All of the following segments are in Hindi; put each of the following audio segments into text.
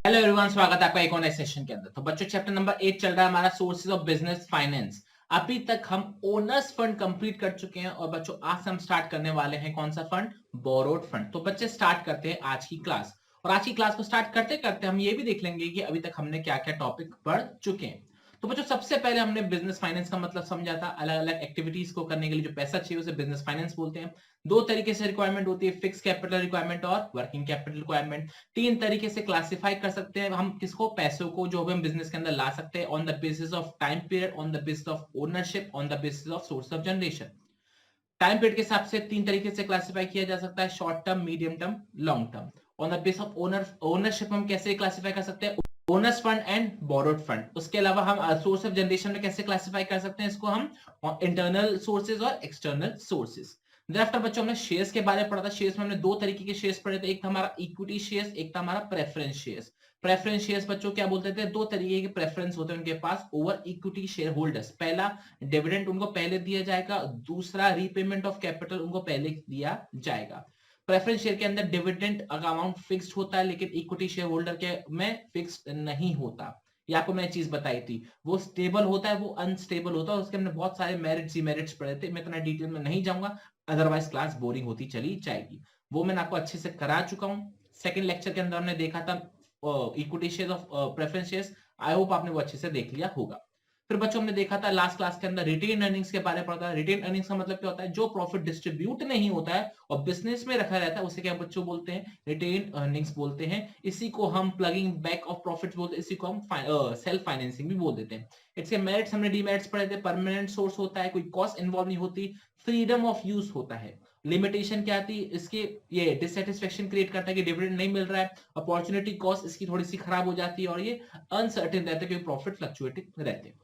हेलो एवरीवन, स्वागत है आपका एक और नए सेशन के अंदर। तो बच्चों, चैप्टर नंबर 8 चल रहा है हमारा सोर्सेज ऑफ बिजनेस फाइनेंस। अभी तक हम ओनर्स फंड कंप्लीट कर चुके हैं और बच्चों आज हम स्टार्ट करने वाले हैं कौन सा फंड? Borrowed fund. तो बच्चे स्टार्ट करते हैं आज की क्लास। और आज की क्लास को स्टार्ट करते करते हम ये भी देख लेंगे कि अभी तक हमने क्या क्या टॉपिक पढ़ चुके हैं। तो बच्चों, सबसे पहले हमने बिजनेस फाइनेंस का मतलब समझा था। अलग अलग एक्टिविटीज को करने के लिए जो पैसा चाहिए उसे बिजनेस फाइनेंस बोलते हैं। दो तरीके से रिक्वायरमेंट होती है, फिक्स कैपिटल रिक्वायरमेंट और वर्किंग कैपिटल रिक्वायरमेंट। तीन तरीके से क्लासिफाई कर सकते हैं हम किसको, पैसों को, जो हम बिजनेस के अंदर ला सकते हैं on the basis of time period, on the basis of ownership, on the basis of source of generation. Time period के हिसाब से तीन तरीके से क्लासिफाई किया जा सकता है, short term, medium term, long term. On the base of ownership हम कैसे क्लासिफाई कर सकते हैं? Owner's fund and borrowed fund. उसके अलावा हम सोर्स ऑफ जनरेशन में कैसे क्लासिफाई कर सकते हैं इसको? हम इंटरनल सोर्सेज और एक्सटर्नल सोर्सेज। आफ्टर बच्चों हमने शेयर्स के बारे में पढ़ा था। शेयर्स में हमने दो तरीके के शेयर्स पढ़े थे, एक था हमारा इक्विटी शेयर्स, एक था हमारा प्रेफरेंस शेयर्स। प्रेफरेंस शेयर्स बच्चों क्या बोलते थे? दो तरीके के प्रेफरेंस होते हैं उनके पास ओवर इक्विटी शेयर होल्डर्स। पहला, डिविडेंड उनको पहले दिया जाएगा, दूसरा रीपेमेंट ऑफ कैपिटल उनको पहले दिया जाएगा। प्रेफरेंस शेयर के अंदर डिविडेंड अमाउंट फिक्स्ड होता है, लेकिन इक्विटी शेयर होल्डर के में फिक्स्ड नहीं होता। ये आपको मैंने चीज बताई थी। वो स्टेबल होता है, वो अनस्टेबल होता है। उसके हमने बहुत सारे मेरिट्स ही मेरिट्स पढ़े थे, मैं इतना डिटेल में नहीं जाऊंगा, अदरवाइज क्लास बोरिंग होती चली जाएगी। वो मैंने आपको अच्छे से करा चुका हूं। सेकंड लेक्चर के अंदर हमने देखा था equity share of preference shares. I hope आपने वो अच्छे से देख लिया होगा। फिर बच्चों हमने देखा था लास्ट क्लास के अंदर रिटेन अर्निंग्स के बारे में पढ़ा था। रिटेन अर्निंग्स का मतलब क्या होता है? जो प्रॉफिट डिस्ट्रीब्यूट नहीं होता है और बिजनेस में रखा रहता है उसे क्या बच्चों बोलते हैं? रिटेन अर्निंग्स बोलते हैं। इसी को हम प्लगिंग बैक ऑफ प्रॉफिट बोलते हैं, इसी को हम सेल्फ फाइनेंसिंग भी बोल देते हैं। इसके मेरिट्स हमने डीमेरिट्स पढ़े थे। परमानेंट सोर्स होता है, कोई कॉस्ट इन्वॉल्व नहीं होती, फ्रीडम ऑफ यूज होता है। लिमिटेशन क्या आती है इसके? ये डिससेटिस्फेक्शन क्रिएट करता है कि डिविडेंड नहीं मिल रहा है। अपॉर्चुनिटी कॉस्ट इसकी थोड़ी सी खराब हो जाती है और ये अनसर्टेन रहता है क्योंकि प्रॉफिट फ्लक्चुएटिंग रहते हैं।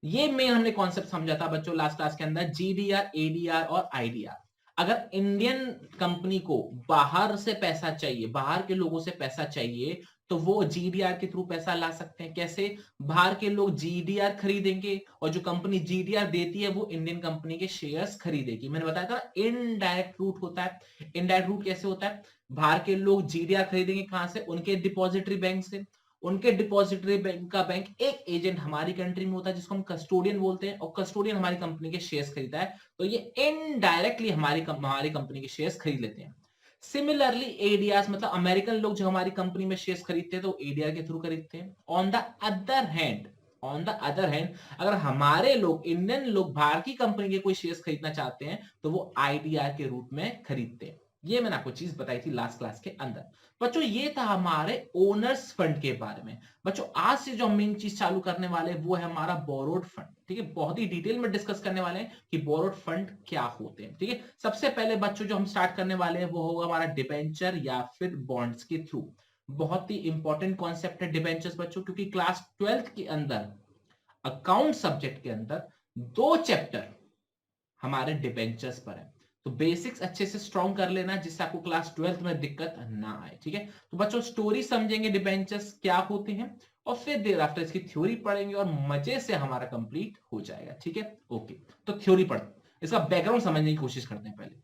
ये मेन हमने कॉन्सेप्ट समझा था बच्चों लास्ट क्लास के अंदर, जीडीआर, एडीआर और आईडीआर। अगर इंडियन कंपनी को बाहर से पैसा चाहिए, बाहर के लोगों से पैसा चाहिए, तो वो जीडीआर के थ्रू पैसा ला सकते हैं। कैसे? बाहर के लोग जीडीआर खरीदेंगे और जो कंपनी जीडीआर देती है वो इंडियन कंपनी के शेयर्स खरीदेगी। मैंने बताया था इनडायरेक्ट रूट होता है। इनडायरेक्ट रूट कैसे होता है? बाहर के लोग जीडीआर खरीदेंगे कहां से? उनके डिपॉजिटरी बैंक से। उनके डिपॉजिटरी बैंक का बैंक एक एजेंट हमारी कंट्री में होता है जिसको हम कस्टोडियन बोलते हैं, और कस्टोडियन हमारी कंपनी के शेयर्स खरीदता है। तो ये इनडायरेक्टली हमारी कंपनी के शेयर्स खरीद लेते हैं। सिमिलरली एडीआर मतलब अमेरिकन लोग जो हमारी कंपनी में शेयर्स खरीदते हैं तो एडीआर के थ्रू खरीदते हैं। ऑन द अदर हैंड अगर हमारे लोग, इंडियन लोग, बाहर की कंपनी के कोई शेयर्स खरीदना चाहते हैं तो वो आईडीआर के रूप में खरीदते हैं। ये मैंने आपको चीज बताई थी लास्ट क्लास के अंदर। बच्चों ये था हमारे ओनर्स फंड के बारे में। बच्चों आज से जो मेन चीज चालू करने वाले हैं वो है हमारा बोरोड फंड। ठीक है, बहुत ही डिटेल में डिस्कस करने वाले हैं कि बोरोड फंड क्या होते हैं। ठीक है, सबसे पहले बच्चों जो हम स्टार्ट करने वाले हैं वो होगा हमारा डिबेंचर या फिर बॉन्ड्स के थ्रू। बहुत ही इंपॉर्टेंट कॉन्सेप्ट है डिबेंचर्स बच्चों, क्योंकि क्लास 12th के अंदर अकाउंट सब्जेक्ट के अंदर दो चैप्टर हमारे डिबेंचर्स पर है। तो बेसिक्स अच्छे से स्ट्रॉन्ग कर लेना जिससे आपको क्लास 12th में दिक्कत ना आए। ठीक है, तो बच्चों स्टोरी समझेंगे डिबेंचर्स क्या होते हैं और फिर देर आफ्टर इसकी थ्योरी पढ़ेंगे और मजे से हमारा कंप्लीट हो जाएगा। ठीक है, ओके। तो थ्योरी पढ़, इसका बैकग्राउंड समझने की कोशिश करते हैं पहले।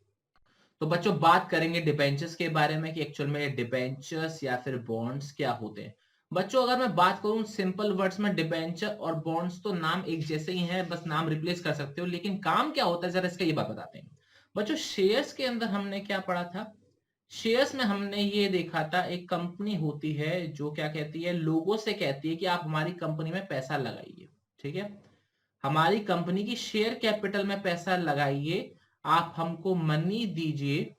तो बच्चों बात करेंगे डिबेंचर्स के बारे में कि एक्चुअल में डिबेंचर्स या फिर बॉन्ड्स क्या होते हैं। बच्चों अगर मैं बात करूं सिंपल वर्ड्स में, डिबेंचर और बॉन्ड्स तो नाम एक जैसे ही हैं, बस नाम रिप्लेस कर सकते हो, लेकिन काम क्या होता है जरा इसका ये बात बताते हैं। बच्चों शेयर्स के अंदर हमने क्या पढ़ा था? शेयर्स में हमने ये देखा था एक कंपनी होती है जो क्या कहती है, लोगों से कहती है कि आप हमारी कंपनी में पैसा लगाइए। ठीक है, हमारी कंपनी की शेयर कैपिटल में पैसा लगाइए, आप हमको मनी दीजिए,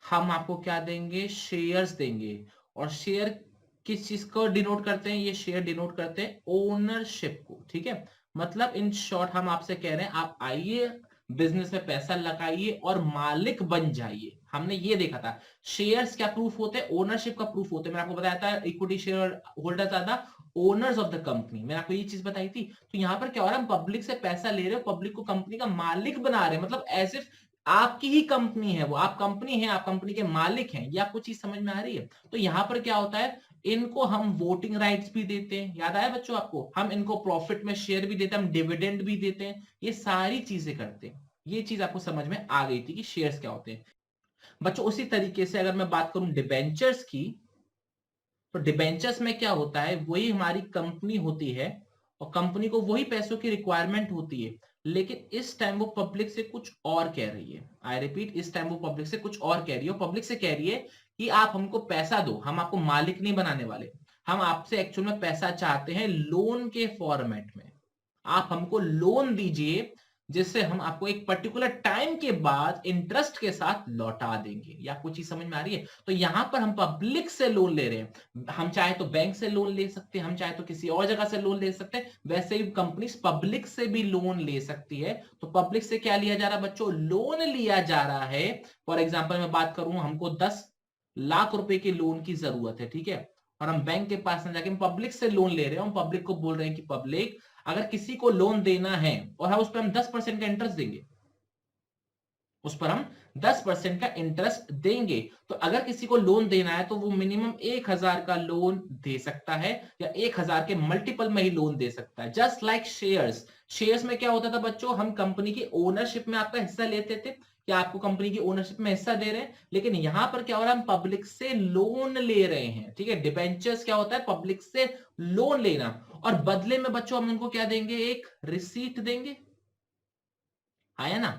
हम आपको क्या देंगे? शेयर्स देंगे। और शेयर किस चीज को डिनोट करते हैं? ये शेयर डिनोट करते हैं ओनरशिप को। ठीक है, मतलब इन शॉर्ट हम आपसे कह रहे हैं आप आइए, बिजनेस में पैसा लगाइए और मालिक बन जाइए। हमने ये देखा था शेयर्स क्या प्रूफ होते हैं? ओनरशिप का प्रूफ होते हैं। मैंने आपको बताया था इक्विटी शेयर होल्डर ज्यादा ओनर्स ऑफ द कंपनी, मैंने आपको ये चीज बताई थी। तो यहां पर क्या हो रहा है? हम पब्लिक से पैसा ले रहे हो, पब्लिक को कंपनी का मालिक बना रहे हैं, मतलब एज इफ आपकी ही कंपनी है वो, आप कंपनी है, आप कंपनी के मालिक हैं। ये आपको चीज समझ में आ रही है? तो यहां पर क्या होता है, इनको हम वोटिंग राइट्स भी देते हैं, याद आया बच्चों आपको? हम इनको प्रॉफिट में शेयर भी देते हैं, हम डिविडेंड भी देते हैं, ये सारी चीजें करते हैं। ये चीज आपको समझ में आ गई थी कि शेयर्स क्या होते हैं। बच्चों उसी तरीके से अगर मैं बात करूं डिबेंचर्स की, तो डिबेंचर्स में क्या होता है, वही हमारी कंपनी होती है और कंपनी को वही पैसों की रिक्वायरमेंट होती है, लेकिन इस टाइम वो पब्लिक से कुछ और कह रही है। आई रिपीट, इस टाइम वो पब्लिक से कुछ और कह रही है, पब्लिक से कह रही है कि आप हमको पैसा दो, हम आपको मालिक नहीं बनाने वाले, हम आपसे एक्चुअल में पैसा चाहते हैं लोन के फॉर्मेट में, आप हमको लोन दीजिए जिससे हम आपको एक पर्टिकुलर टाइम के बाद इंटरेस्ट के साथ लौटा देंगे। या कुछ चीज समझ में आ रही है? तो यहां पर हम पब्लिक से लोन ले रहे हैं, हम चाहे तो बैंक से लोन ले सकते हैं, हम चाहे तो किसी और जगह से लोन ले सकते हैं, वैसे ही कंपनी पब्लिक से भी लोन ले सकती है। तो पब्लिक से क्या लिया जा रहा है बच्चों? लोन लिया जा रहा है। फॉर एग्जाम्पल मैं बात करूं, हमको 10 लाख रुपए के लोन की जरूरत है, ठीक है, और हम बैंक के पास ना जाके हम पब्लिक से लोन ले रहे हैं, हम पब्लिक को बोल रहे हैं कि पब्लिक अगर किसी को लोन देना है और उस पर हम 10% का इंटरेस्ट देंगे, उस पर हम 10% का इंटरेस्ट देंगे, तो अगर किसी को लोन देना है तो वो मिनिमम 1000 का लोन दे सकता है या 1000 के मल्टीपल में ही लोन दे सकता है। जस्ट लाइक शेयर्स, शेयर्स में क्या होता था बच्चों, हम कंपनी की ओनरशिप में आपका हिस्सा लेते थे कि आपको कंपनी की ओनरशिप में हिस्सा दे रहे हैं, लेकिन यहां पर क्या हो रहा है, हम पब्लिक से लोन ले रहे हैं, ठीक है। डिबेंचर्स क्या होता है? पब्लिक से लोन लेना, और बदले में बच्चों हम उनको क्या देंगे? एक रिसीट देंगे, आया ना,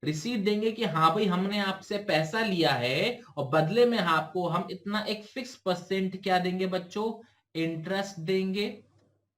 रिसीट देंगे कि हाँ भाई हमने आपसे पैसा लिया है और बदले में आपको हम इतना एक फिक्स परसेंट क्या देंगे बच्चों? इंटरेस्ट देंगे,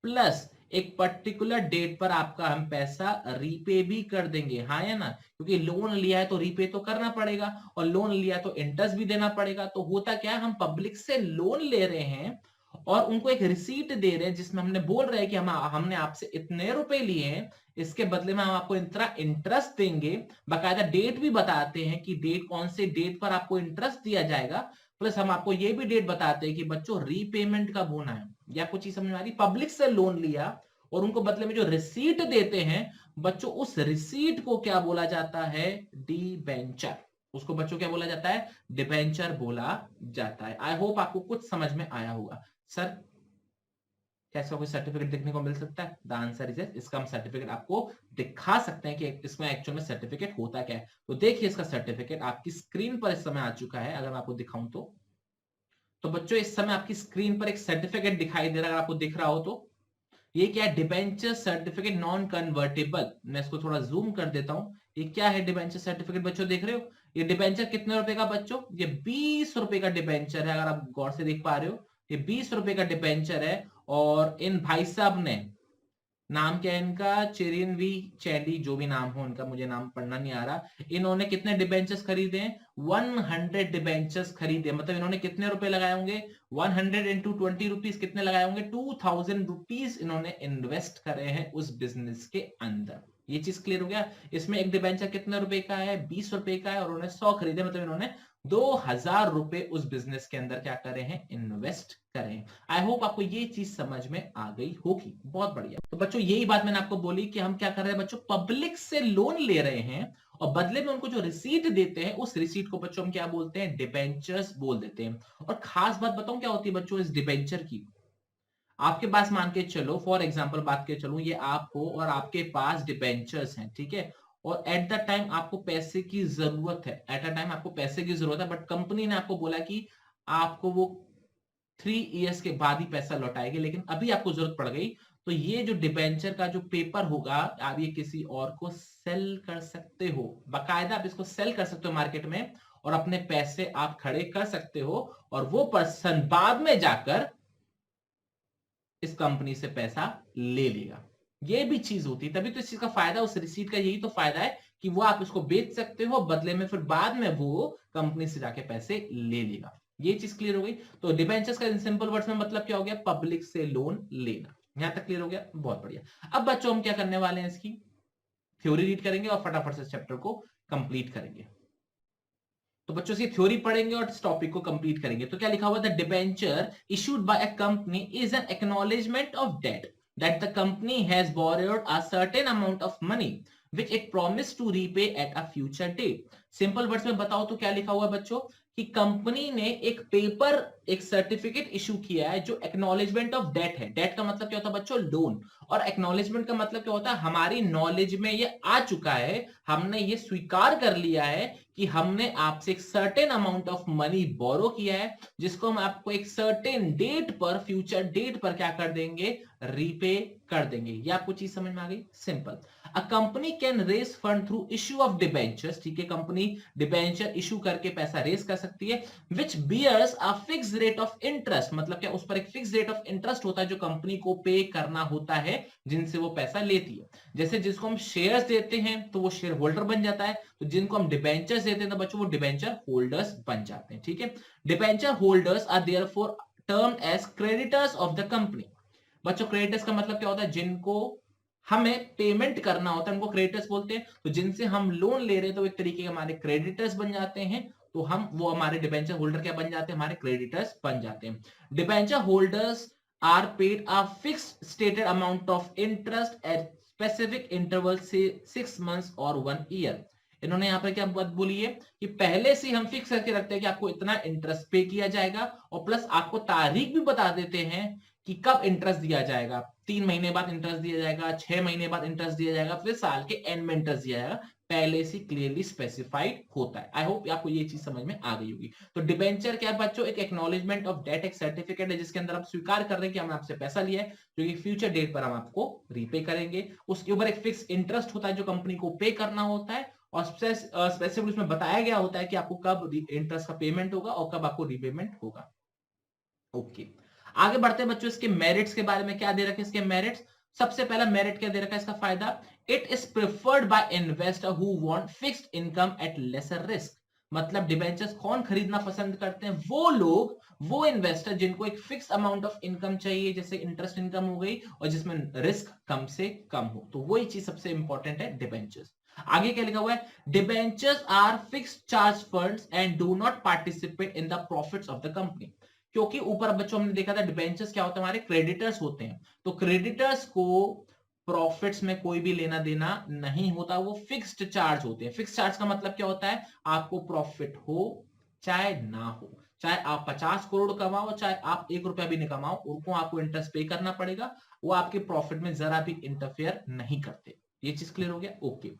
प्लस एक पर्टिकुलर डेट पर आपका हम पैसा रीपे भी कर देंगे, हाँ या ना, क्योंकि लोन लिया है तो रीपे तो करना पड़ेगा और लोन लिया तो इंटरेस्ट भी देना पड़ेगा। तो होता क्या है, हम पब्लिक से लोन ले रहे हैं और उनको एक रिसीट दे रहे हैं जिसमें हमने बोल रहे हैं कि हमने आपसे इतने रुपए लिए हैं, इसके बदले में हम आपको इतना इंटरेस्ट देंगे, बकायदा डेट भी बताते हैं कि डेट कौन से डेट पर आपको इंटरेस्ट दिया जाएगा, प्लस हम आपको ये भी डेट बताते हैं कि बच्चों रीपेमेंट कब होना है। या कुछ चीज समझ में आ रही? पब्लिक से लोन लिया और उनको बदले में जो रिसीट देते हैं बच्चों, उस रिसीट को क्या बोला जाता है? डिबेंचर। उसको बच्चों क्या बोला जाता है? डिबेंचर बोला जाता है। आई होप आपको कुछ समझ में आया होगा। सर क्या इसका कोई सर्टिफिकेट देखने को मिल सकता है? The answer is yes. इसका हम सर्टिफिकेट आपको दिखा सकते हैं कि इसमें एक्चुअल में सर्टिफिकेट होता क्या है। तो देखिए इसका सर्टिफिकेट आपकी स्क्रीन पर इस समय आ चुका है। अगर मैं आपको दिखाऊं तो बच्चों इस समय आपकी स्क्रीन पर एक सर्टिफिकेट दिखाई दे रहा है, अगर आपको दिख रहा हो तो। ये क्या है? Debenture certificate non convertible. मैं इसको थोड़ा जूम कर देता हूं। ये क्या है डिबेंचर सर्टिफिकेट बच्चों? देख रहे हो ये डिबेंचर कितने रुपए का बच्चों? ये 20 रुपए का डिबेंचर है, अगर आप गौर से देख पा रहे हो। ये 20 रुपए का डिबेंचर है और इन भाई साहब ने, नाम क्या है इनका? चिरिन वी चैडी, जो भी नाम हो इनका, मुझे नाम पढ़ना नहीं आ रहा। इन्होंने कितने डिबेंचर्स खरीदे हैं? 100 डिबेंचर्स खरीदे। मतलब इन्होंने कितने रुपए लगाए होंगे? 100 इंटू 20 रुपीज कितने लगाए होंगे? 2000 रुपीज इन्होंने इन्वेस्ट करे हैं उस बिजनेस के अंदर। ये चीज क्लियर हो गया? इसमें एक डिबेंचर कितने रुपए का है? 20 रुपए का है और उन्होंने 100 खरीदे, मतलब इन्होंने 2000 रुपए उस बिजनेस के अंदर क्या करे हैं? इन्वेस्ट करें। आई होप आपको ये चीज समझ में आ गई होगी। बहुत बढ़िया। तो बच्चों यही बात मैंने आपको बोली कि हम क्या कर रहे हैं बच्चों? पब्लिक से लोन ले रहे हैं और बदले में उनको जो रिसीट देते हैं, उस रिसीट को बच्चों हम क्या बोलते हैं? डिबेंचर्स बोल देते हैं। और खास बात बताऊं क्या होती है बच्चों इस डिबेंचर की? आपके पास मान के चलो, फॉर एग्जाम्पल बात के चलूं, ये आप हो और आपके पास डिबेंचर्स हैं, ठीक है, और एट द टाइम आपको पैसे की जरूरत है, एट अ टाइम आपको पैसे की जरूरत है, बट कंपनी ने आपको बोला कि आपको वो 3 इयर्स के बाद ही पैसा लौटाएगी, लेकिन अभी आपको जरूरत पड़ गई, तो ये जो डिबेंचर का जो पेपर होगा, आप ये किसी और को सेल कर सकते हो, बाकायदा आप इसको सेल कर सकते हो मार्केट में और अपने पैसे आप खड़े कर सकते हो, और वो पर्सन बाद में जाकर इस कंपनी से पैसा ले लेगा। ये भी चीज होती है, तभी तो इस चीज का फायदा, उस रिसीट का यही तो फायदा है कि वो आप इसको बेच सकते हो, बदले में फिर बाद में वो कंपनी से जाके पैसे ले लेगा। ये चीज क्लियर हो गई? तो डिबेंचर्स का इन सिंपल वर्ड्स में मतलब क्या हो गया? पब्लिक से लोन लेना। यहां तक क्लियर हो गया? बहुत बढ़िया। अब बच्चों हम क्या करने वाले हैं? इसकी थ्योरी रीड करेंगे और फटाफट से चैप्टर को कंप्लीट करेंगे। तो बच्चों से थ्योरी पढ़ेंगे और इस टॉपिक को कंप्लीट करेंगे। तो क्या लिखा हुआ? The debenture issued by a company is an acknowledgement of debt that the company has borrowed a certain amount of money which it promised to repay at a future date। Simple words में बताओ तो क्या लिखा हुआ है बच्चों कि कंपनी ने एक पेपर, एक सर्टिफिकेट इशू किया है जो एक्नॉलेजमेंट ऑफ डेट है। डेट का मतलब क्या होता है बच्चों? लोन। और एक्नॉलेजमेंट का मतलब क्या होता है? हमारी नॉलेज में ये आ चुका है, हमने ये स्वीकार कर लिया है कि हमने आपसे एक certain amount of money borrow किया है, जिसको हम आपको एक सर्टेन डेट पर, फ्यूचर डेट पर क्या कर देंगे? रीपे कर देंगे। ये आपको चीज समझ में आ गई? Simple. A company can raise fund through issue of debentures, ठीक है, कंपनी डिबेंचर इशू करके पैसा रेज कर सकती है, which bears a fix rate of interest, मतलब क्या? उस पर एक फिक्स रेट ऑफ इंटरेस्ट होता है जो कंपनी को पे करना होता है, जिनसे वो पैसा लेती है। जैसे जिसको हम शेयर्स देते हैं तो वो शेयर होल्डर बन जाता है, तो जिनको हम डिबेंचर्स देते हैं तो बच्चों वो डिबेंचर होल्डर्स बन जाते हैं, ठीक है। Debenture holders are therefore termed as creditors of the company. बच्चों क्रेडिटर्स का मतलब क्या होता है? जिनको हमें पेमेंट करना होता है उनको क्रेडिटर्स बोलते हैं। तो जिनसे हम लोन ले रहे हैं तो एक तरीके के हमारे क्रेडिटर्स बन जाते हैं, तो हम वो हमारे डिबेंचर होल्डर क्या बन जाते हैं? हमारे क्रेडिटर्स बन जाते हैं। Debenture holders are paid a fixed stated amount of interest at specific interval से 6 मंथ्स और 1 ईयर। इन्होंने यहाँ पर क्या बात बोली है कि पहले से हम फिक्स करके रखते हैं कि आपको इतना इंटरेस्ट पे किया जाएगा, और प्लस आपको तारीख भी बता देते हैं कि कब इंटरेस्ट दिया जाएगा। 3 महीने बाद इंटरेस्ट दिया जाएगा, 6 महीने बाद इंटरेस्ट दिया जाएगा, फिर साल के एंड में इंटरेस्ट दिया जाएगा। पहले से क्लियरली स्पेसिफाइड होता है। आई होप आपको ये चीज समझ में आ गई होगी। तो डिबेंचर क्या है बच्चों? एक एक्नॉलेजमेंट ऑफ डेट, एक सर्टिफिकेट है जिसके अंदर आप स्वीकार कर रहे हैं कि हमने आपसे पैसा लिया है, जो कि फ्यूचर डेट पर हम आपको रीपे करेंगे। उसके ऊपर एक फिक्स इंटरेस्ट होता है जो कंपनी को पे करना होता है, और स्पेसिफिक उसमें बताया गया होता है कि आपको कब इंटरेस्ट का पेमेंट होगा और कब आपको रीपेमेंट होगा। ओके, आगे बढ़ते हैं बच्चों। इसके मेरिट्स के बारे में क्या दे रखे? इसके मेरिट्स, सबसे पहला मेरिट क्या दे रखा है इसका फायदा? It is preferred by investor who want fixed income at lesser risk. मतलब डिबेंचर्स कौन खरीदना पसंद करते हैं? वो लोग, वो इन्वेस्टर जिनको एक फिक्स अमाउंट ऑफ इनकम चाहिए, जैसे इंटरेस्ट इनकम हो गई, और जिसमें रिस्क कम से कम हो। तो वही चीज सबसे इंपॉर्टेंट है डिबेंचर्स। आगे क्या लिखा हुआ है? Debentures are fixed charge funds and do not participate in the profits of the company. क्योंकि ऊपर बच्चों हमने देखा था डिबेंचर्स क्या होता है? हमारे क्रेडिटर्स होते हैं, तो क्रेडिटर्स को प्रॉफिट्स में कोई भी लेना देना नहीं होता, वो फिक्स्ड चार्ज होते हैं। फिक्स्ड चार्ज का मतलब क्या होता है? आपको प्रॉफिट हो चाहे ना हो, चाहे आप 50 करोड़ कमाओ, चाहे आप 1 रुपया भी नहीं कमाओ, उनको आपको इंटरेस्ट पे करना पड़ेगा। वो आपके प्रॉफिट में जरा भी इंटरफेयर नहीं करते। ये चीज क्लियर हो गया? ओके।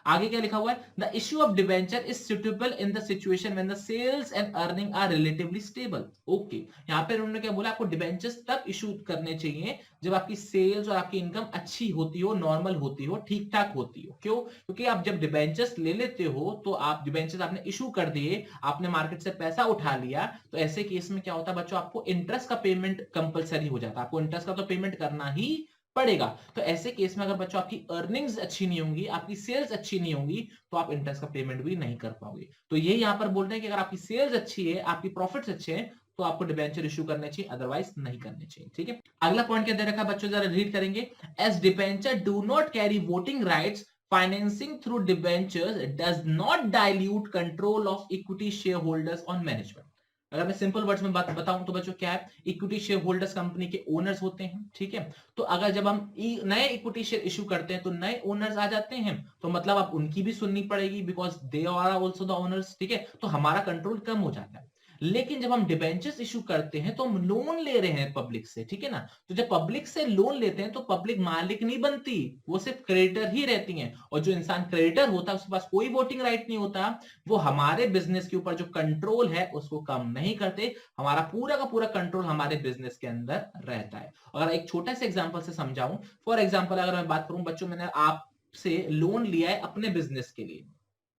आगे क्या लिखा हुआ है? The issue of debenture is suitable in the situation when the sales and earning are relatively stable. Okay, यहां पे उन्होंने क्या बोला? आपको डिबेंचर्स तब इशू करने चाहिए जब आपकी सेल्स और आपकी इनकम अच्छी होती हो, नॉर्मल होती हो, ठीक ठाक होती हो। क्यों? क्योंकि आप जब डिबेंचर्स ले लेते हो तो आप डिबेंचर्स आपने इशू कर दिए, आपने मार्केट से पैसा उठा लिया, तो ऐसे केस में क्या होता है बच्चों? आपको इंटरेस्ट का पेमेंट कंपलसरी हो जाता है, आपको इंटरेस्ट का तो पेमेंट करना ही पड़ेगा। तो ऐसे केस में अगर बच्चों आपकी अर्निंग्स अच्छी नहीं होंगी, आपकी सेल्स अच्छी नहीं होंगी, तो आप इंटरेस्ट का पेमेंट भी नहीं कर पाओगे। तो ये यहां पर बोल रहे हैं कि अगर आपकी सेल्स अच्छी है, आपकी प्रॉफिट्स अच्छे हैं, तो आपको डिबेंचर इशू करने चाहिए, अदरवाइज नहीं करने चाहिए। ठीक है, अगला पॉइंट क्या दे रखा है बच्चों? जरा रीड करेंगे। As debenture do not carry voting rights, financing through debentures does not dilute control of equity share holders on management. अगर मैं सिंपल वर्ड्स में बात बताऊं तो बच्चों क्या है? इक्विटी शेयर होल्डर्स कंपनी के ओनर्स होते हैं, ठीक है। तो अगर जब हम नए इक्विटी शेयर इशू करते हैं तो नए ओनर्स आ जाते हैं, तो मतलब आप उनकी भी सुननी पड़ेगी, because they are also the owners, ठीक है। तो हमारा कंट्रोल कम हो जाता है। लेकिन जब हम डिबेंचर्स इशू करते हैं तो हम लोन ले रहे हैं पब्लिक से, ठीक है ना। तो जब पब्लिक से लोन लेते हैं तो पब्लिक मालिक नहीं बनती, वो सिर्फ क्रेडिटर ही रहती हैं। और जो इंसान क्रेडिटर होता है उसके पास कोई वोटिंग राइट नहीं होता, वो हमारे बिजनेस के ऊपर जो कंट्रोल है उसको कम नहीं करते। हमारा पूरा का पूरा कंट्रोल हमारे बिजनेस के अंदर रहता है। अगर एक छोटा सा एग्जांपल से समझाऊं, फॉर एग्जांपल अगर मैं बात करूं बच्चों, मैंने आपसे लोन लिया है अपने बिजनेस के लिए।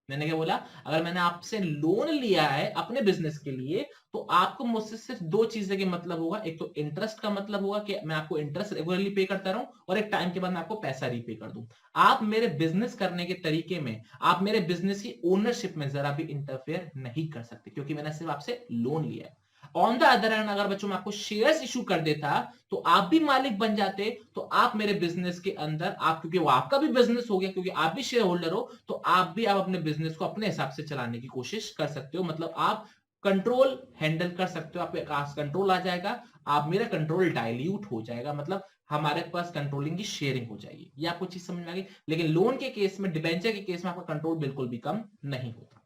मैंने क्या बोला? अगर मैंने आपसे लोन लिया है अपने बिजनेस के लिए, तो आपको मुझसे सिर्फ 2 चीजें के मतलब होगा। एक तो इंटरेस्ट का मतलब होगा कि मैं आपको इंटरेस्ट रेगुलरली पे करता रहूं, और एक टाइम के बाद मैं आपको पैसा रीपे कर दूं। आप मेरे बिजनेस करने के तरीके में, आप मेरे बिजनेस की ओनरशिप में जरा भी इंटरफेयर नहीं कर सकते, क्योंकि मैंने सिर्फ आपसे लोन लिया है। ऑन द अदर हैंड, अगर बच्चों मैं आपको शेयर्स इशू कर देता तो आप भी मालिक बन जाते, तो आप मेरे बिजनेस के अंदर, आप, क्योंकि वो आपका भी बिजनेस हो गया, क्योंकि आप भी शेयर होल्डर हो, तो आप भी आप अपने बिजनेस को अपने हिसाब से चलाने की कोशिश कर सकते हो। मतलब आप कंट्रोल हैंडल कर सकते हो, आपके पास कंट्रोल आ जाएगा, आप मेरा कंट्रोल डाइल्यूट हो जाएगा। मतलब हमारे पास कंट्रोलिंग की शेयरिंग हो जाएगी। ये आपको चीज समझ में आ गई। लेकिन लोन के केस में, डिबेंचर के केस में आपका कंट्रोल बिल्कुल भी कम नहीं होता।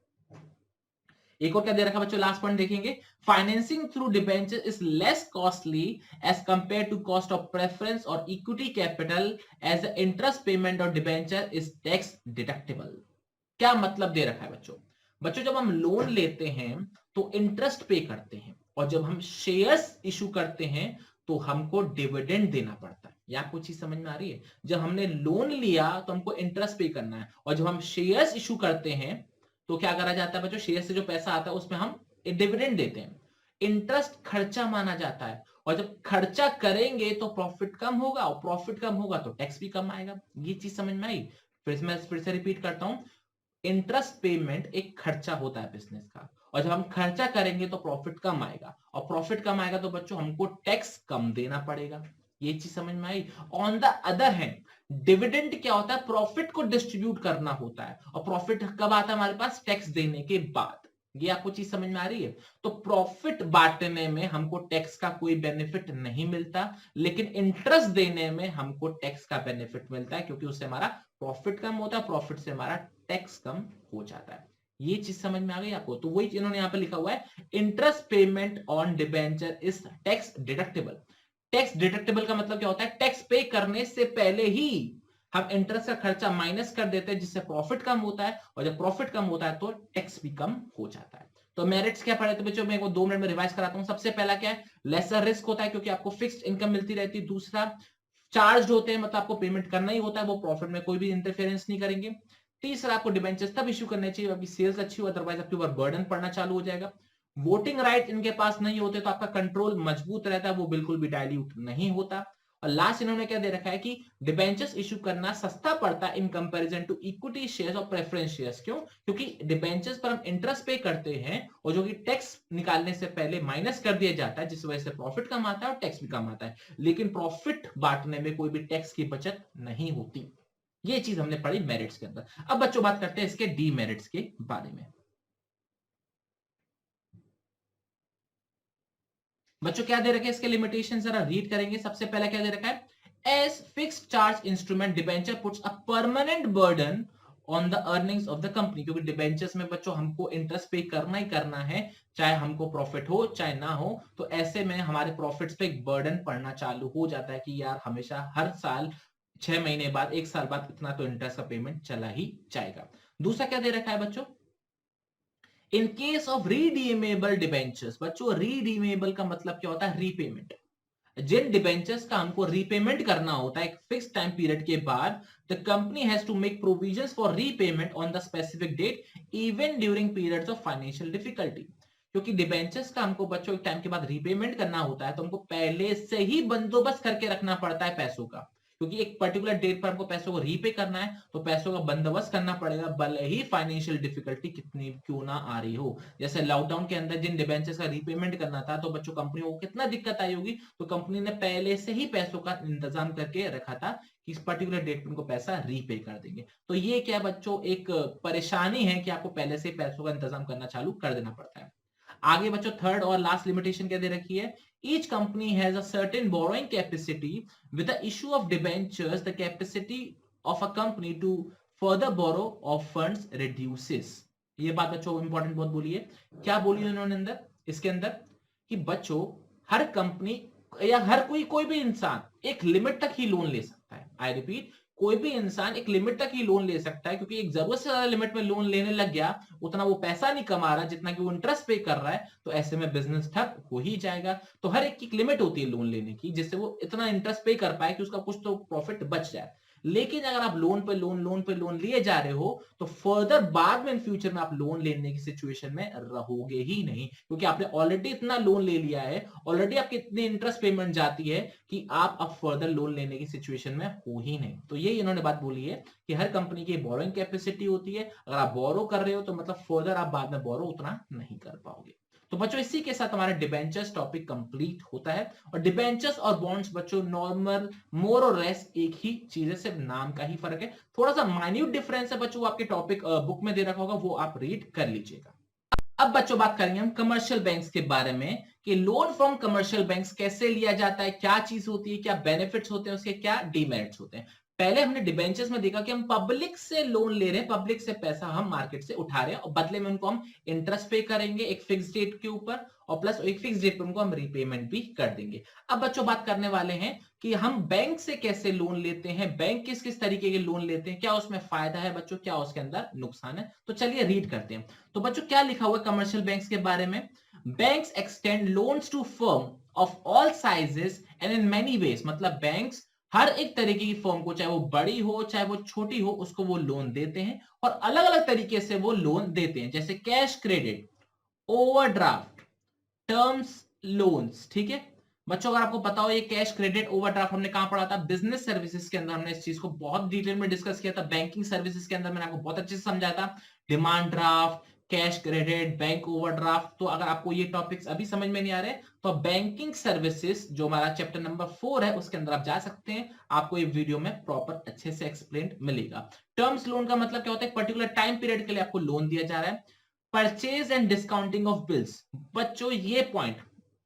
एक और क्या दे रखा बच्चों, लास्ट पॉइंट देखेंगे, financing through debenture is less costly as compare to cost of preference और equity capital as interest payment और डिबेंचर इज टैक्स डिडक्टेबल। क्या मतलब दे रखा है बच्चों? बच्चों जब हम लोन लेते हैं तो इंटरेस्ट पे करते हैं, और जब हम शेयर्स इशू करते हैं तो हमको डिविडेंड देना पड़ता है। या आपको चीज समझ में आ रही है? जब हमने लोन लिया तो हमको इंटरेस्ट पे करना है, और जब हम शेयर्स इशू करते हैं तो क्या करा जाता है बच्चों, शेयर से जो पैसा आता है उसमें हम डिविडेंड देते हैं। इंटरेस्ट खर्चा माना जाता है, और जब खर्चा करेंगे तो प्रॉफिट कम होगा, और प्रॉफिट कम होगा तो टैक्स भी कम आएगा। ये चीज समझ में आई? फिर से रिपीट करता हूं, इंटरेस्ट पेमेंट एक खर्चा होता है बिजनेस का, और जब हम खर्चा करेंगे तो प्रॉफिट कम आएगा, और प्रॉफिट कम आएगा तो बच्चों हमको टैक्स कम देना पड़ेगा। ये चीज समझ में आई? On the other hand dividend क्या होता है, प्रॉफिट को डिस्ट्रीब्यूट करना होता है, और प्रॉफिट कब आता है हमारे पास, टैक्स देने के बाद। ये आपको चीज समझ में आ रही है? तो प्रॉफिट बांटने में हमको टैक्स का कोई बेनिफिट नहीं मिलता, लेकिन इंटरेस्ट देने में हमको टैक्स का बेनिफिट मिलता है, क्योंकि उससे हमारा प्रॉफिट कम होता है, प्रॉफिट से हमारा टैक्स कम हो जाता है। ये चीज समझ में आ गई आपको? तो वही इन्होंने यहां पे लिखा हुआ है, interest payment on debenture is tax deductible. Tax deductible का मतलब क्या होता है, टैक्स पे करने से पहले ही हम इंटरेस्ट का खर्चा माइनस कर देते हैं, जिससे प्रॉफिट कम होता है, और जब प्रॉफिट कम होता है तो टैक्स भी कम हो जाता है। तो मेरिट्स क्या पढ़े थे बच्चों, मैं 2 मिनट में रिवाइज कराता हूं। सबसे पहला क्या है, लेसर रिस्क होता है क्योंकि आपको फिक्स्ड इनकम मिलती रहती है। दूसरा, चार्ज होते हैं, मतलब आपको पेमेंट करना ही होता है, वो प्रॉफिट में कोई भी इंटरफेरेंस नहीं करेंगे। तीसरा, आपको डिबेंचर्स तब इश्यू करने चाहिए आपकी सेल्स अच्छी हो, अदरवाइज आपके ऊपर बर्डन पड़ना चालू हो जाएगा। वोटिंग राइट इनके पास नहीं होते तो आपका कंट्रोल मजबूत रहता है, वो बिल्कुल भी डाइल्यूट नहीं होता। और लास्ट इन्होंने क्या दे रखा है कि डिबेंचर्स इशू करना सस्ता पड़ता है in comparison to equity shares और प्रेफरेंस शेयर्स। क्यों? क्योंकि डिबेंचर्स पर हम इंटरेस्ट पे करते हैं, और जो कि टैक्स निकालने से पहले माइनस कर दिया जाता है, जिस वजह से प्रॉफिट कम आता है और टैक्स भी कम आता है। लेकिन प्रॉफिट बांटने में कोई भी टैक्स की बचत नहीं होती। ये चीज हमने पढ़ी मेरिट्स के अंदर। अब बच्चों बात करते हैं इसके डीमेरिट्स के बारे में। बच्चों क्या दे रखे इसके लिमिटेशन, जरा रीड करेंगे। सबसे पहला क्या दे रखा है, as fixed charge instrument debenture puts a permanent burden on the earnings of the company. क्योंकि डिबेंचर्स में बच्चों हमको इंटरेस्ट पे करना ही करना है, चाहे हमको प्रॉफिट हो चाहे ना हो। तो ऐसे में हमारे प्रॉफिट्स पे एक बर्डन पड़ना चालू हो जाता है कि यार हमेशा हर साल 6 महीने बाद, 1 साल बाद इतना तो इंटरेस्ट का पेमेंट चला ही जाएगा। दूसरा क्या दे रखा है बच्चों, इन केस ऑफ रीडीमेबल डिबेंचर्स। बच्चों रीडीमेबल का मतलब क्या होता है, रीपेमेंट। जिन डिबेंचर्स का हमको रीपेमेंट करना होता है एक फिक्स टाइम पीरियड के बाद, the company has to make provisions for repayment on the specific date even during periods of financial difficulty. क्योंकि डिबेंचर्स का हमको बच्चों एक टाइम के बाद रीपेमेंट करना होता है, तो हमको पहले से ही बंदोबस्त करके रखना पड़ता है पैसों का। क्योंकि एक पर्टिकुलर डेट पर हमको पैसों को रीपे करना है, तो पैसों का बंदोबस्त करना पड़ेगा, भले ही फाइनेंशियल डिफिकल्टी कितनी क्यों ना आ रही हो। जैसे लॉकडाउन के अंदर जिन डिबेंचर्स का रीपेमेंट करना था, तो बच्चों कंपनी को कितना दिक्कत आई होगी, तो कंपनी ने पहले से ही पैसों का इंतजाम करके रखा था कि इस पर्टिकुलर डेट पर उनको पैसा रीपे कर देंगे। तो ये क्या बच्चों, एक परेशानी है कि आपको पहले से पैसों का इंतजाम करना चालू कर देना पड़ता है। आगे बच्चों थर्ड और लास्ट लिमिटेशन क्या दे रखी है, each company has a certain borrowing capacity. With the issue of debentures, the capacity of a company to further borrow of funds reduces. ये बात बच्चों इंपॉर्टेंट बहुत बोली है। क्या बोली उन्होंने अंदर, इसके अंदर, कि बच्चों हर कंपनी या हर कोई भी इंसान एक लिमिट तक ही लोन ले सकता है। आई रिपीट, कोई भी इंसान एक लिमिट तक ही लोन ले सकता है, क्योंकि एक जरूरत से ज्यादा लिमिट में लोन लेने लग गया, उतना वो पैसा नहीं कमा रहा जितना कि वो इंटरेस्ट पे कर रहा है, तो ऐसे में बिजनेस ठप हो ही जाएगा। तो हर एक की लिमिट होती है लोन लेने की, जिससे वो इतना इंटरेस्ट पे कर पाए कि उसका कुछ तो प्रॉफिट बच जाए। लेकिन अगर आप लोन पे लोन लिए जा रहे हो, तो फर्दर बाद में इन फ्यूचर में आप लोन लेने की सिचुएशन में रहोगे ही नहीं, क्योंकि आपने ऑलरेडी इतना लोन ले लिया है, ऑलरेडी आपकी इतनी इंटरेस्ट पेमेंट जाती है कि आप अब फर्दर लोन लेने की सिचुएशन में हो ही नहीं। तो ये इन्होंने बात बोली है कि हर कंपनी की बोरोइंग कैपेसिटी होती है, अगर आप बोरो कर रहे हो तो मतलब फर्दर आप बाद में बोरो उतना नहीं कर पाओगे। तो बच्चों इसी के साथ हमारा डिबेंचर्स टॉपिक कंप्लीट होता है। और डिबेंचर्स और बॉन्ड्स बच्चों नॉर्मल मोर और लेस एक ही चीज है, सिर्फ नाम का ही फर्क है। थोड़ा सा माइन्यूट डिफरेंस है बच्चों, आपके टॉपिक बुक में दे रखा होगा, वो आप रीड कर लीजिएगा। अब बच्चों बात करेंगे हम कमर्शियल बैंक्स के बारे में कि लोन फ्रॉम कमर्शियल बैंक्स कैसे लिया जाता है, क्या चीज होती है, क्या बेनिफिट्स होते हैं, उसके क्या डिमेरिट्स होते हैं। पहले हमने डिबेंचर्स में देखा कि हम पब्लिक से लोन ले रहे हैं, पब्लिक से पैसा हम मार्केट से उठा रहे हैं और बदले में उनको हम इंटरेस्ट पे करेंगे एक फिक्स डेट के ऊपर और प्लस एक फिक्स डेट पे उनको हम रीपेमेंट भी कर देंगे। अब बच्चों बात करने वाले हैं कि हम बैंक से कैसे लोन लेते हैं, बैंक किस किस तरीके के लोन लेते हैं, क्या उसमें फायदा है बच्चों, क्या उसके अंदर नुकसान है। तो चलिए रीड करते हैं। तो बच्चों क्या लिखा हुआ है कमर्शियल बैंक्स के बारे में, banks extend loans to firm of all sizes and in many ways, मतलब बैंक्स हर एक तरीके की फर्म को, चाहे वो बड़ी हो चाहे वो छोटी हो, उसको वो लोन देते हैं और अलग अलग तरीके से वो लोन देते हैं, जैसे cash credit, overdraft, terms loans. ठीक है बच्चों, अगर आपको पता हो ये कैश क्रेडिट ओवरड्राफ्ट हमने कहां पढ़ा था, बिजनेस सर्विसेज के अंदर हमने इस चीज को बहुत डिटेल में डिस्कस किया था। बैंकिंग सर्विसेज के अंदर मैंने आपको बहुत अच्छे से समझाया था, demand draft, cash credit, bank overdraft. तो अगर आपको ये टॉपिक्स अभी समझ में नहीं आ रहे तो बैंकिंग सर्विसेज जो हमारा चैप्टर नंबर 4 है उसके अंदर आप जा सकते हैं, आपको ये वीडियो में प्रॉपर अच्छे से एक्सप्लेन मिलेगा। टर्म्स लोन का मतलब क्या होता है, पर्टिकुलर टाइम पीरियड के लिए आपको लोन दिया जा रहा है। Purchase and discounting of bills, बच्चों ये point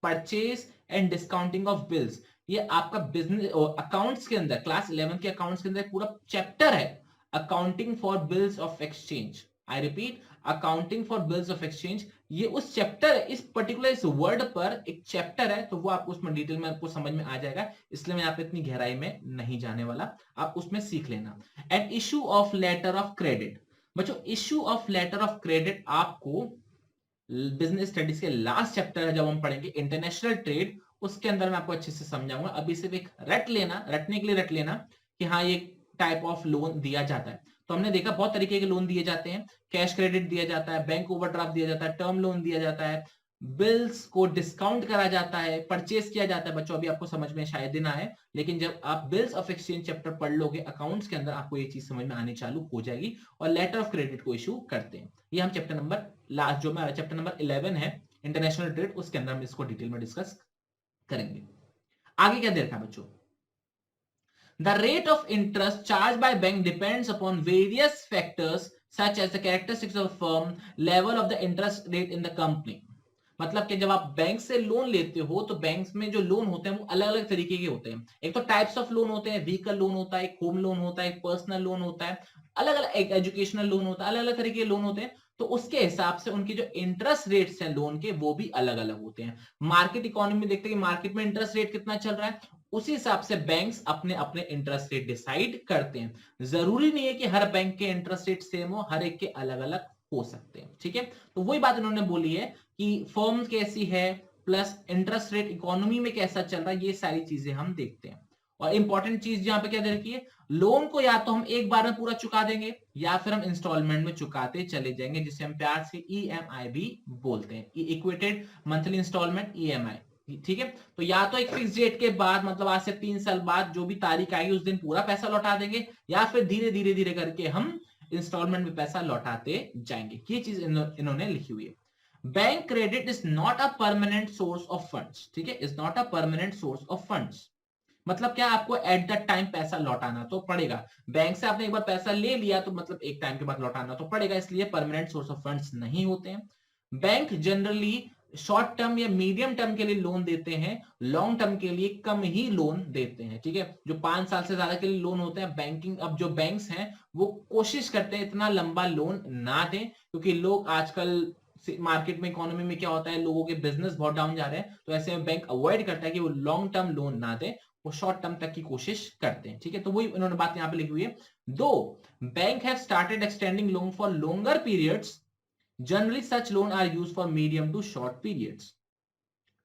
purchase and discounting of bills ये आपका बिजनेस अकाउंट्स के अंदर, क्लास 11 के अकाउंट्स के अंदर पूरा चैप्टर है, accounting for bills of exchange. I repeat, accounting for bills of exchange, ये उस चैप्टर है, इस पर्टिकुलर इस वर्ड पर एक चैप्टर है, तो वो आपको उसमें डिटेल में आपको समझ में आ जाएगा, इसलिए मैं यहाँ पे इतनी गहराई में नहीं जाने वाला, आप उसमें सीख लेना। And issue of letter of credit, बच्चों issue of letter of credit आपको बिजनेस स्टडीज के लास्ट चैप्टर है जब हम पढ़ेंगे इंटरनेशनल ट्रेड, उसके अंदर मैं आपको अच्छे से समझाऊंगा। अभी सिर्फ एक रट लेना, रटने के लिए रट लेना कि हाँ ये टाइप ऑफ लोन दिया जाता है। तो हमने देखा बहुत तरीके के लोन दिए जाते हैं, कैश क्रेडिट दिया जाता है, बैंक ओवरड्राफ्ट दिया जाता है, टर्म लोन दिया जाता है, बिल्स को डिस्काउंट करा जाता है, परचेज किया जाता है। बच्चों अभी आपको समझ में शायद ही ना आए, लेकिन जब आप बिल्स ऑफ एक्सचेंज चैप्टर पढ़ लोगे अकाउंट्स के अंदर आपको ये चीज समझ में आनी चालू हो जाएगी। और लेटर ऑफ क्रेडिट को इशू करते हैं, ये हम चैप्टर नंबर लास्ट जो मैं चैप्टर नंबर 11 है इंटरनेशनल ट्रेड, उसके अंदर हम इसको डिटेल में डिस्कस करेंगे। आगे क्या दे रखा है बच्चों, the rate of interest charged by bank depends upon various factors such as the characteristics of the firm, level of the interest rate in the company। मतलब कि जब आप बैंक से लोन लेते हो तो बैंक में जो लोन होते हैं वो अलग अलग तरीके के होते हैं। एक तो टाइप्स ऑफ लोन होते हैं, व्हीकल लोन होता है, एक होम लोन होता है, एक पर्सनल लोन होता है, अलग अलग, एक एजुकेशनल लोन होता है, अलग अलग तरीके के लोन होते हैं। तो उसके हिसाब से उनकी जो इंटरेस्ट रेट्स हैं लोन के वो भी अलग अलग होते हैं। मार्केट इकोनॉमी देखते हैं कि मार्केट में इंटरेस्ट रेट कितना चल रहा है, उसी हिसाब से बैंक्स अपने अपने इंटरेस्ट रेट डिसाइड करते हैं। जरूरी नहीं है कि हर बैंक के इंटरेस्ट रेट सेम हो, हर एक के अलग अलग हो सकते हैं। ठीक है, तो वही बात इन्होंने बोली है कि फर्म कैसी है प्लस इंटरेस्ट रेट इकोनॉमी में कैसा चल रहा है, ये सारी चीजें हम देखते हैं। और इंपॉर्टेंट चीज यहाँ पे क्या दे रखी है, लोन को या तो हम एक बार में पूरा चुका देंगे या फिर हम इंस्टॉलमेंट में चुकाते चले जाएंगे, जिसे हम प्यार से ईएमआई भी बोलते हैं, इक्वेटेड मंथली इंस्टॉलमेंट ईएमआई। ठीक है, तो या तो एक फिक्स डेट के बाद, मतलब आज से 3 साल बाद जो भी तारीख आएगी उस दिन पूरा पैसा लौटा देंगे, या फिर धीरे धीरे धीरे करके हम इंस्टॉलमेंट में पैसा लौटाते जाएंगे। ये चीज इन्होंने लिखी हुई है। Bank credit is not a permanent source of funds. ठीक है, is not a permanent source of funds, मतलब क्या, आपको एट द टाइम पैसा लौटाना तो पड़ेगा। बैंक से आपने एक बार पैसा ले लिया तो मतलब एक टाइम के बाद लौटाना तो पड़ेगा, इसलिए परमानेंट सोर्स ऑफ फंड्स नहीं होते हैं। बैंक जनरली शॉर्ट टर्म या मीडियम टर्म के लिए लोन देते हैं, लॉन्ग टर्म के लिए कम ही लोन देते हैं। ठीक है, जो 5 साल से ज्यादा के लिए लोन होते हैं बैंकिंग, अब जो बैंक्स हैं वो कोशिश करते हैं इतना लंबा लोन ना दें, क्योंकि लोग आजकल मार्केट में इकोनॉमी में क्या होता है, लोगों के बिजनेस बहुत डाउन जा रहे हैं, तो ऐसे में बैंक अवॉइड करता है कि वो लॉन्ग टर्म लोन ना दे, वो शॉर्ट टर्म तक की कोशिश करते हैं। ठीक है, तो वही उन्होंने बात यहां पे लिखी हुई है। दो bank have started extending loan for longer periods, generally such loan are used for medium to short periods.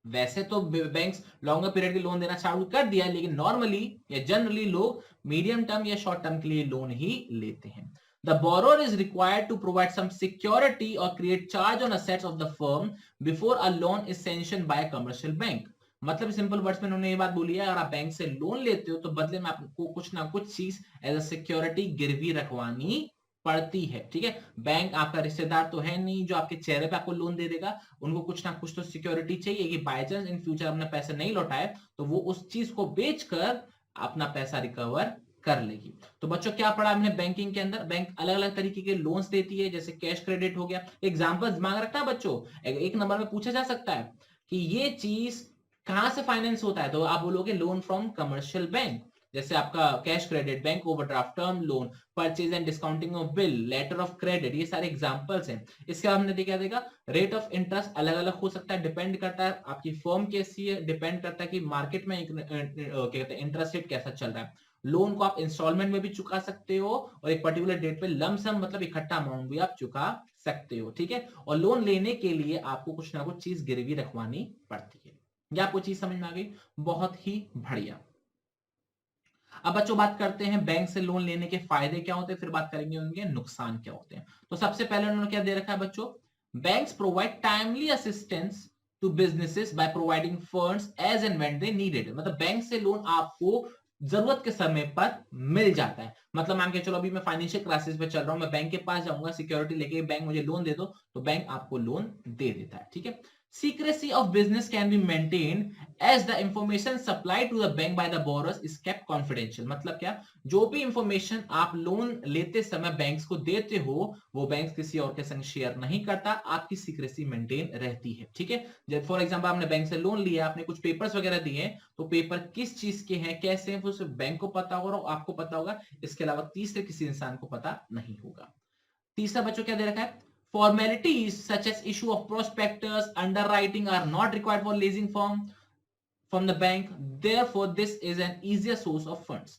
वैसे तो बैंक्स लॉन्गर पीरियड के लोन देना चालू कर दिया है, लेकिन नॉर्मली या जनरली लोग मीडियम टर्म या शॉर्ट टर्म के लिए लोन ही लेते हैं। The borrower is required to provide some security or create charge on assets of the firm before a loan is sanctioned by a commercial bank। मतलब सिंपल वर्ड्स में उन्होंने ये बात बोली है, अगर आप बैंक से लोन लेते हो तो बदले में आपको कुछ ना कुछ चीज एज अ सिक्योरिटी गिरवी रखवानी पड़ती है। ठीक है, बैंक आपका रिश्तेदार तो है नहीं जो आपके चेहरे पे आपको लोन दे देगा, उनको कुछ ना कुछ तो सिक्योरिटी चाहिए कि बाय चांस इन फ्यूचर अपना पैसा नहीं लौटाए तो वो उस चीज को बेचकर अपना पैसा रिकवर कर लेगी। तो बच्चों क्या पढ़ा हमने बैंकिंग के अंदर, बैंक अलग अलग तरीके के लोन्स देती है, जैसे कैश क्रेडिट हो गया। एग्जांपल दिमाग रखना है बच्चों, एक नंबर में पूछा जा सकता है कि ये चीज कहां से फाइनेंस होता है, तो आप बोलोगे लोन फ्रॉम कमर्शियल बैंक, जैसे आपका cash credit, bank overdraft, term loan, purchase and discounting of bill, letter of credit, ये सारे एग्जांपल्स हैं। इसके बाद हमने क्या देगा, रेट ऑफ इंटरेस्ट अलग अलग हो सकता है, डिपेंड करता है आपकी फर्म कैसी है, डिपेंड करता है कि मार्केट में क्या कहते हैं इंटरेस्ट रेट कैसा चल रहा है। लोन को आप इंस्टॉलमेंट में भी चुका सकते हो और एक पर्टिकुलर डेट पे लमसम मतलब इकट्ठा अमाउंट भी आप चुका सकते हो, ठीक है। और लोन लेने के लिए आपको कुछ ना कुछ चीज गिरवी रखवानी पड़ती है। क्या आपको चीज समझ में आ गई? बहुत ही बढ़िया। अब बच्चों बात करते हैं बैंक से लोन लेने के फायदे क्या होते हैं, फिर बात करेंगे उनके नुकसान क्या होते हैं। तो सबसे पहले उन्होंने क्या दे रखा है बच्चों, banks provide timely assistance to businesses by providing funds as and when they needed. मतलब बैंक से लोन आपको जरूरत के समय पर मिल जाता है। मतलब मान के चलो अभी मैं फाइनेंशियल क्राइसिस पे चल रहा हूं, मैं बैंक के पास जाऊंगा, सिक्योरिटी लेके बैंक मुझे लोन दे दो, तो बैंक आपको लोन दे देता है, ठीक है। Secrecy of business can be maintained as the information supplied to the bank by the borrowers is kept confidential। मतलब क्या, जो भी इंफॉर्मेशन आप लोन लेते समय बैंक्स को देते हो वो बैंक किसी और के संग शेयर नहीं करता, आपकी सीक्रेसी मेंटेन रहती है, ठीक है। जब फॉर एग्जांपल आपने बैंक से लोन लिया, आपने कुछ पेपर्स वगैरह दिए, तो पेपर किस चीज के हैं, कैसे हैं, वो सिर्फ बैंक को पता होगा और आपको पता होगा, इसके अलावा तीसरे किसी इंसान को पता नहीं होगा। तीसरा बच्चों क्या दे रखा है, formalities such as issue of prospectus, underwriting are not required for leasing from the bank, therefore this is an easier source of funds।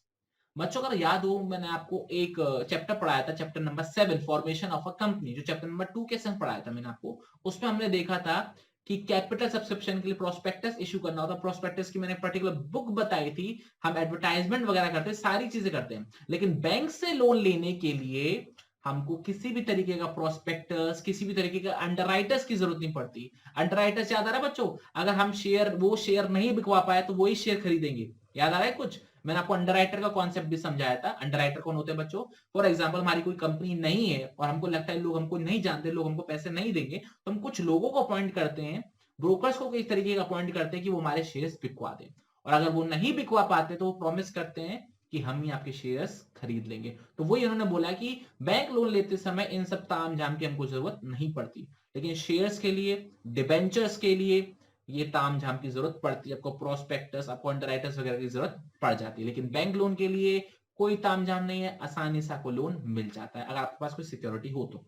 बच्चों अगर याद हो, मैंने आपको एक चैप्टर पढ़ाया था, chapter number 7 formation of a company, जो चैप्टर नंबर 2 के संग पढ़ाया था मैंने आपको, उसमें हमने देखा था कि कैपिटल सब्सक्रिप्शन के लिए प्रोस्पेक्टस इशू करना होता है। प्रोस्पेक्टस की मैंने पर्टिकुलर बुक बताई थी, हम एडवर्टाइजमेंट वगैरह करते हैं, सारी चीजें करते हैं, लेकिन बैंक से लोन लेने के लिए हमको किसी भी तरीके का प्रोस्पेक्टस, किसी भी तरीके का अंडरराइटर्स की जरूरत नहीं पड़ती। अंडरराइटर्स याद आ रहा है बच्चों, अगर हम वो शेयर नहीं बिकवा पाए तो वही शेयर खरीदेंगे, याद आ रहा है कुछ? मैंने आपको अंडरराइटर का कॉन्सेप्ट भी समझाया था। अंडरराइटर कौन होते हैं बच्चों? फॉर एग्जांपल हमारी कोई कंपनी नहीं है और हमको लगता है लोग हमको नहीं जानते, लोग हमको पैसे नहीं देंगे, तो हम कुछ लोगों को अपॉइंट करते हैं, ब्रोकर्स को इस तरीके का अपॉइंट करते हैं कि वो हमारे शेयर्स बिकवा दें, और अगर वो नहीं बिकवा पाते तो वो प्रॉमिस करते हैं कि हम ही आपके शेयर्स खरीद लेंगे। तो वही उन्होंने बोला कि बैंक लोन लेते समय इन सब ताम झाम की हमको जरूरत नहीं पड़ती, लेकिन शेयर्स के लिए, डिबेंचर्स के लिए ये ताम झाम की जरूरत पड़ती है, आपको प्रोस्पेक्टस, आपको अंडरराइटर्स वगैरह की जरूरत पड़ जाती है। लेकिन बैंक लोन के लिए कोई ताम झाम नहीं है, आसानी से आपको लोन मिल जाता है अगर आपके पास कोई सिक्योरिटी हो तो।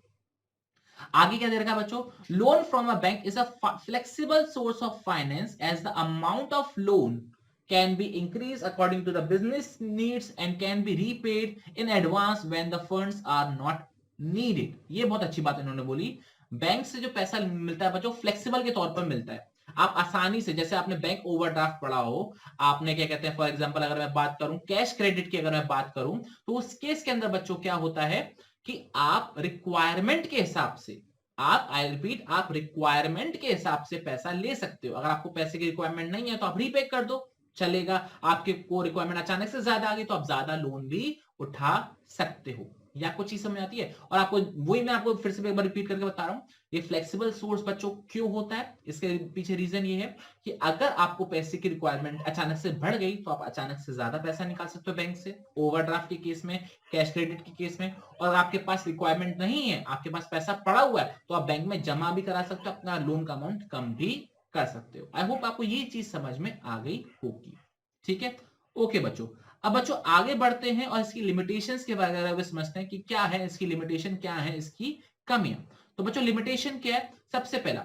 आगे क्या दे रखा है बच्चों, loan from a bank is a flexible source of finance as the amount of loan can be increased according to the business needs and can be repaid in advance when the funds are not needed। ये बहुत अच्छी बात इन्होंने बोली, बैंक से जो पैसा मिलता है बच्चों फ्लेक्सिबल के तौर पर मिलता है। आप आसानी से, जैसे आपने बैंक ओवरड्राफ्ट पढ़ा हो, आपने क्या कहते हैं, फॉर एग्जांपल अगर मैं बात करूं कैश क्रेडिट की, अगर मैं बात करूं तो उस केस के अंदर बच्चों क्या होता है कि आप रिक्वायरमेंट के हिसाब से, आप, आई रिपीट, आप रिक्वायरमेंट के हिसाब से पैसा ले सकते हो। अगर आपको पैसे की रिक्वायरमेंट नहीं है तो आप रीपे कर दो, चलेगा। आपके को रिक्वायरमेंट अचानक से ज्यादा आ गई तो आप ज्यादा लोन भी उठा सकते हो। ये आपको चीज समझ आती है? और आपको वही मैं आपको फिर से एक बार रिपीट करके बता रहा हूं, ये फ्लेक्सिबल सोर्स बच्चों क्यों होता है, इसके पीछे रीजन ये है कि अगर आपको पैसे की रिक्वायरमेंट अचानक से बढ़ गई तो आप अचानक से ज्यादा पैसा निकाल सकते हो बैंक से, ओवरड्राफ्ट के केस में, कैश क्रेडिट के केस में। और आपके पास रिक्वायरमेंट नहीं है, आपके पास पैसा पड़ा हुआ है, तो आप बैंक में जमा भी करा सकते हो, अपना लोन का अमाउंट कम भी कर सकते हो। आई होप आपको ये चीज समझ में आ गई होगी, ठीक है। ओके बच्चों, अब बच्चों आगे बढ़ते हैं और इसकी लिमिटेशंस के बारे में समझते हैं कि क्या है इसकी लिमिटेशन, क्या है इसकी कमियां। तो बच्चों लिमिटेशन क्या है? सबसे पहला,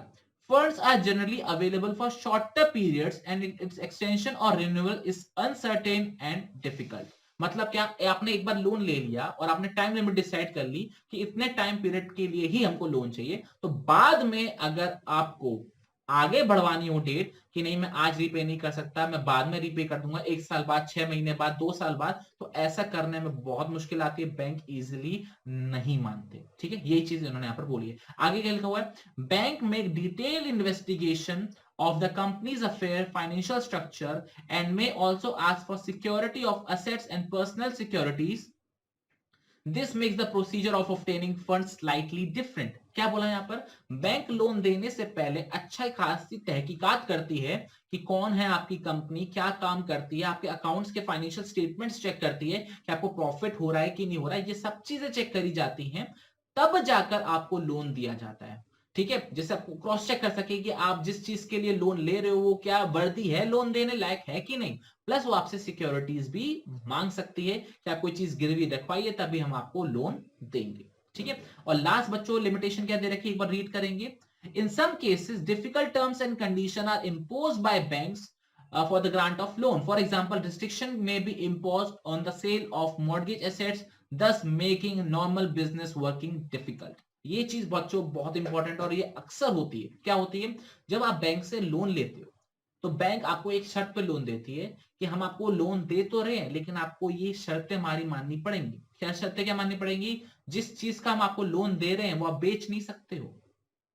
funds are generally available for shorter periods and its extension और renewal is uncertain and difficult. मतलब क्या, आपने एक बार लोन ले लिया और आपने टाइम लिमिट डिसाइड कर ली कि इतने टाइम पीरियड के लिए ही हमको लोन चाहिए, तो बाद में अगर आपको आगे बढ़वानी हो डेट कि नहीं मैं आज रीपे नहीं कर सकता, मैं बाद में रीपे कर दूंगा, 1 साल बाद, 6 महीने बाद, 2 साल बाद, तो ऐसा करने में बहुत मुश्किल आती है, बैंक इजीली नहीं मानते, ठीक है। यही चीज इन्होंने यहां पर बोली है। आगे क्या लिखा हुआ है, bank make detail investigation of the company's affair financial structure and may also ask for security of assets and personal securities. This makes the procedure of obtaining funds slightly different। क्या बोला यहाँ पर, बैंक लोन देने से पहले अच्छा खासी तहकीकात करती है कि कौन है आपकी कंपनी, क्या काम करती है, आपके अकाउंट्स के फाइनेंशियल स्टेटमेंट्स चेक करती है कि आपको प्रॉफिट हो रहा है कि नहीं हो रहा है, ये सब चीजें चेक करी जाती हैं, तब जाकर आपको लोन दिया जाता है। ठीक है, जैसे आपको क्रॉस चेक कर सके कि आप जिस चीज के लिए लोन ले रहे हो वो क्या वर्दी है, लोन देने लायक है कि नहीं। प्लस वो आपसे सिक्योरिटीज भी मांग सकती है कि आप कोई चीज गिरवी रखवाइए तभी हम आपको लोन देंगे। ठीक है, और लास्ट बच्चों लिमिटेशन क्या दे रखी है, एक बार रीड करेंगे। In some cases difficult terms and condition are imposed by banks for the grant of loan. For example, restriction may be imposed on the sale of mortgage assets, thus making normal business working difficult. ये चीज बच्चों बहुत इंपॉर्टेंट और ये अक्सर होती है। क्या होती है, जब आप बैंक से लोन लेते हो तो बैंक आपको एक शर्त पे लोन देती है कि हम आपको लोन दे तो रहे हैं लेकिन आपको ये शर्तें हमारी माननी पड़ेंगी। क्या शर्तें क्या माननी पड़ेंगी, जिस चीज का हम आपको लोन दे रहे हैं वो आप बेच नहीं सकते हो।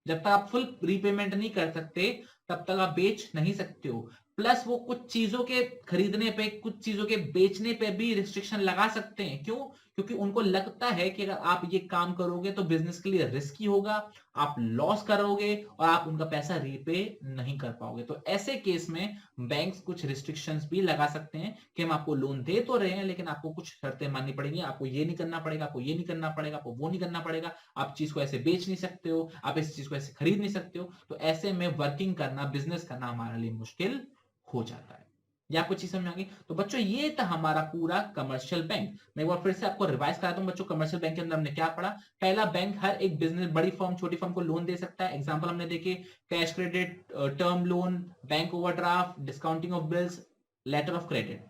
जब तक आप फुल रीपेमेंट नहीं कर सकते तब तक आप बेच नहीं सकते हो। प्लस वो कुछ चीजों के खरीदने पे, कुछ चीजों के बेचने पे भी रिस्ट्रिक्शन लगा सकते हैं। क्यों, क्योंकि उनको लगता है कि अगर आप ये काम करोगे तो बिजनेस के लिए रिस्की होगा, आप लॉस करोगे और आप उनका पैसा रीपे नहीं कर पाओगे। तो ऐसे केस में बैंक्स कुछ रिस्ट्रिक्शंस भी लगा सकते हैं कि हम आपको लोन दे तो रहे हैं लेकिन आपको कुछ शर्तें माननी पड़ेंगी, आपको ये नहीं करना पड़ेगा, आपको ये नहीं करना पड़ेगा, आपको वो नहीं करना पड़ेगा, आप चीज को ऐसे बेच नहीं सकते हो, आप इस चीज को ऐसे खरीद नहीं सकते हो। तो ऐसे में वर्किंग करना, बिजनेस करना हमारे लिए मुश्किल हो जाता है। या कुछ चीज समझ आ गई। तो बच्चों ये था हमारा पूरा कमर्शियल बैंक। मैं एक बार फिर से आपको रिवाइज कराता हूं बच्चों। कमर्शियल बैंक के अंदर हमने क्या पढ़ा, पहला, बैंक हर एक बिजनेस, बड़ी फर्म छोटी फर्म को लोन दे सकता है। एग्जांपल हमने देखे, cash credit, term loan, bank overdraft, discounting of bills, letter of credit.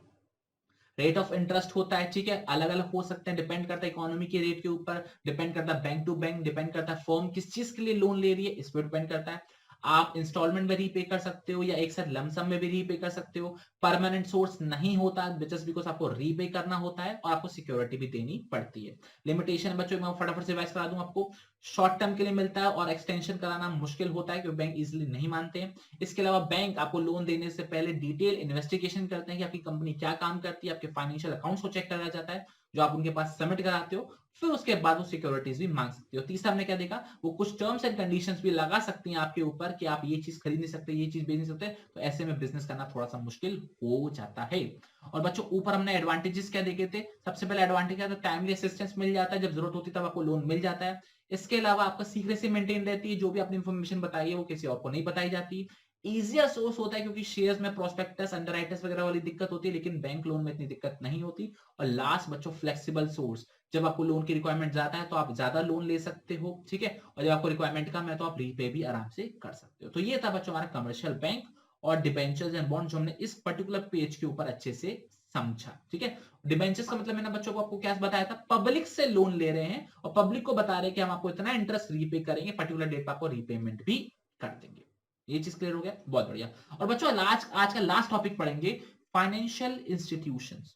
Rate of interest होता है, ठीक है, अलग अलग हो सकते हैं, डिपेंड करता है इकोनॉमी के रेट के ऊपर, डिपेंड करता है बैंक टू बैंक, डिपेंड करता है फर्म किस चीज के लिए लोन ले रही है, इस पर डिपेंड करता है। आप इंस्टॉलमेंट में रीपे कर सकते हो या एक साथ लमसम में भी रीपे कर सकते हो। परमानेंट सोर्स नहीं होता जस्ट बिकॉज आपको रीपे करना होता है और आपको सिक्योरिटी भी देनी पड़ती है। लिमिटेशन बच्चों मैं फटाफट से रिवाइज करा दूं आपको। शॉर्ट टर्म के लिए मिलता है और एक्सटेंशन कराना मुश्किल होता है क्योंकि बैंक इजीली नहीं मानते हैं। इसके अलावा बैंक आपको लोन देने से पहले डिटेल इन्वेस्टिगेशन करते हैं कि आपकी कंपनी क्या काम करती है, आपके फाइनेंशियल अकाउंट्स को चेक कराया जाता है जो आप उनके पास सबमिट कराते हो, फिर उसके बाद वो सिक्योरिटीज भी मांग सकते हो। तीसरा हमने क्या देखा, वो कुछ टर्म्स एंड कंडीशंस भी लगा सकती हैं आपके ऊपर कि आप ये चीज खरीद नहीं सकते, ये चीज बेच नहीं सकते। तो ऐसे में बिजनेस करना थोड़ा सा मुश्किल हो जाता है। और बच्चों ऊपर हमने एडवांटेजेस क्या देखे थे, सबसे पहले एडवांटेज क्या था, टाइमली असिस्टेंस मिल जाता है, जब जरूरत होती है तब आपको लोन मिल जाता है। इसके अलावा आपका सीक्रेसी मेंटेन रहती है, जो भी आपने इंफॉर्मेशन बताई है वो किसी और को नहीं बताई जाती। इजियर सोर्स होता है क्योंकि शेयर्स में प्रोस्पेक्टस, अंडरराइटर्स वगैरह वाली दिक्कत होती है लेकिन बैंक लोन में इतनी दिक्कत नहीं होती। और लास्ट बच्चों फ्लेक्सिबल सोर्स, जब आपको लोन की रिक्वायरमेंट ज्यादा है तो आप ज्यादा लोन ले सकते हो, ठीक है, और जब आपको रिक्वायरमेंट कम है तो आप रीपे भी आराम से कर सकते हो। तो ये था बच्चों हमारा कमर्शियल बैंक और डिबेंचर्स एंड बॉन्ड जो हमने इस पर्टिकुलर पेज के ऊपर अच्छे से समझा। ठीक है, डिबेंचर्स का मतलब मैंने बच्चों को आपको क्या बताया था, पब्लिक से लोन ले रहे हैं और पब्लिक को बता रहे हैं कि हम आपको इतना इंटरेस्ट रीपे करेंगे, पर्टिकुलर डेट पर आपको रीपेमेंट भी कर देंगे। ये चीज क्लियर हो गया, बहुत बढ़िया। और बच्चों आज का लास्ट टॉपिक पढ़ेंगे, financial institutions,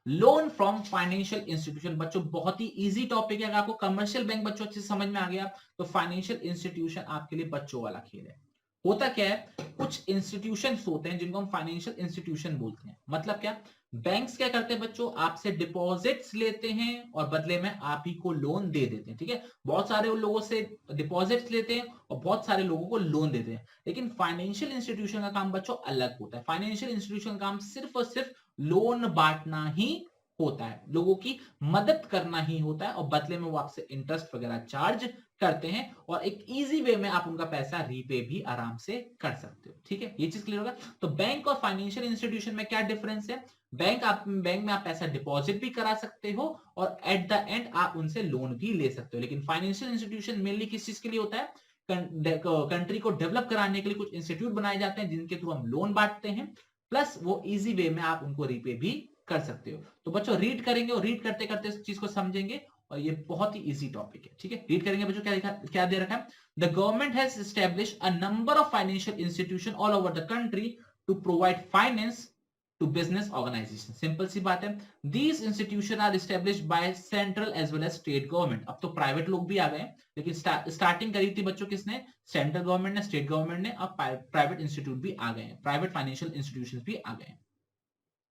loan from financial institution. बच्चों बहुत ही इजी टॉपिक है, अगर आपको कमर्शियल बैंक बच्चों अच्छे से समझ में आ गया तो फाइनेंशियल इंस्टीट्यूशन आपके लिए बच्चों वाला खेल है। होता क्या है, कुछ इंस्टीट्यूशंस होते हैं जिनको हम फाइनेंशियल इंस्टीट्यूशन बोलते हैं। मतलब क्या, बैंक्स क्या करते हैं बच्चों, आपसे डिपॉजिट्स लेते हैं और बदले में आप ही को लोन दे देते हैं। ठीक है, बहुत सारे लोगों से डिपॉजिट्स लेते हैं और बहुत सारे लोगों को लोन देते हैं। लेकिन फाइनेंशियल इंस्टीट्यूशन का काम बच्चों अलग होता है। फाइनेंशियल इंस्टीट्यूशन का काम सिर्फ और सिर्फ लोन बांटना ही होता है, लोगों की मदद करना ही होता है और बदले में वो आपसे इंटरेस्ट वगैरह चार्ज करते हैं और एक इजी वे में आप उनका पैसा रीपे भी आराम से कर सकते हो। ठीक है, ये चीज क्लियर होगा। तो बैंक और फाइनेंशियल इंस्टीट्यूशन में क्या डिफरेंस है, बैंक में आप पैसा डिपॉजिट भी करा सकते हो और एट द एंड आप उनसे लोन भी ले सकते हो। लेकिन फाइनेंशियल इंस्टीट्यूशन मेनली किस चीज के लिए होता है, कंट्री को डेवलप कराने के लिए कुछ इंस्टीट्यूट बनाए जाते हैं जिनके थ्रू हम लोन बांटते हैं, प्लस वो इजी वे में आप उनको रीपे भी कर सकते हो। तो बच्चों रीड करेंगे और रीड करते करते इस चीज को समझेंगे और ये बहुत ही इजी टॉपिक है। ठीक है, रीड करेंगे बच्चों, क्या दे रखा है, the government has established a number of financial institution all over the country to provide finance to business organisation. Simple सी बात है, these institution are established by central as well as state government. अब तो प्राइवेट लोग भी आ गए, लेकिन स्टार्टिंग करी थी बच्चों किसने, सेंट्रल गवर्नमेंट ने, स्टेट गवर्नमेंट ने, अब प्राइवेट इंस्टीट्यूट भी आ गए हैं, प्राइवेट फाइनेंशियल इंस्टीट्यूशन भी आ गए हैं।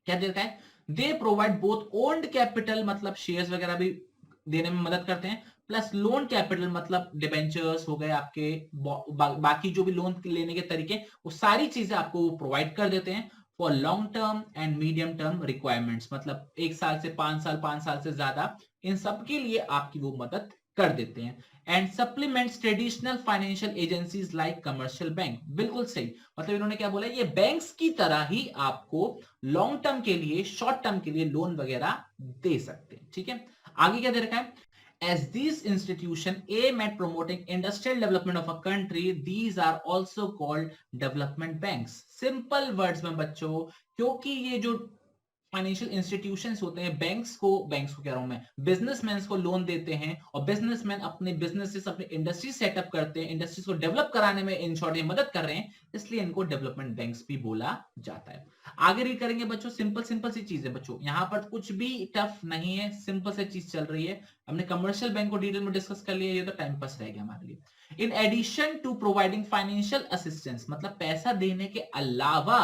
क्या देता है, they provide both owned capital, मतलब शेयर्स वगैरह भी देने में मदद करते हैं, प्लस लोन कैपिटल मतलब डिबेंचर्स हो गए आपके, बाकी जो भी लोन लेने के तरीके, वो सारी चीजें आपको प्रोवाइड कर देते हैं for long term and medium term requirements, मतलब 1 साल से 5 साल, 5 साल से ज्यादा, इन सब के लिए आपकी वो मदद कर देते हैं। And supplements traditional financial agencies like commercial bank, बिल्कुल सही, मतलब इन्होंने क्या बोला, ये बैंक्स की तरह ही आपको लॉन्ग टर्म के लिए, शॉर्ट टर्म के लिए लोन वगैरह दे सकते हैं। ठीक है, आगे क्या दे रखा है, as these institutions aim at promoting industrial development of a country, these are also called development banks। Simple words में बच्चों, क्योंकि ये जो फाइनेंशियल इंस्टीट्यूशंस होते हैं, बैंक्स को कह रहा हूं मैं, बिजनेसमैन को लोन देते हैं, और बिजनेसमैन अपने बिजनेसेस, अपने इंडस्ट्री सेटअप करते हैं, इंडस्ट्रीज को डेवलप कराने में इन शॉर्ट मदद कर रहे हैं, इसलिए इनको डेवलपमेंट बैंक्स भी बोला जाता है। आगे रीड करेंगे बच्चों, सिंपल सिंपल सी चीज है बच्चों, यहां पर कुछ भी टफ नहीं है, सिंपल सी चीज चल रही है। हमने कमर्शियल बैंक को डिटेल में डिस्कस कर लिया, ये तो टाइम पास रह गया हमारे लिए। In addition to providing financial assistance, मतलब पैसा देने के अलावा,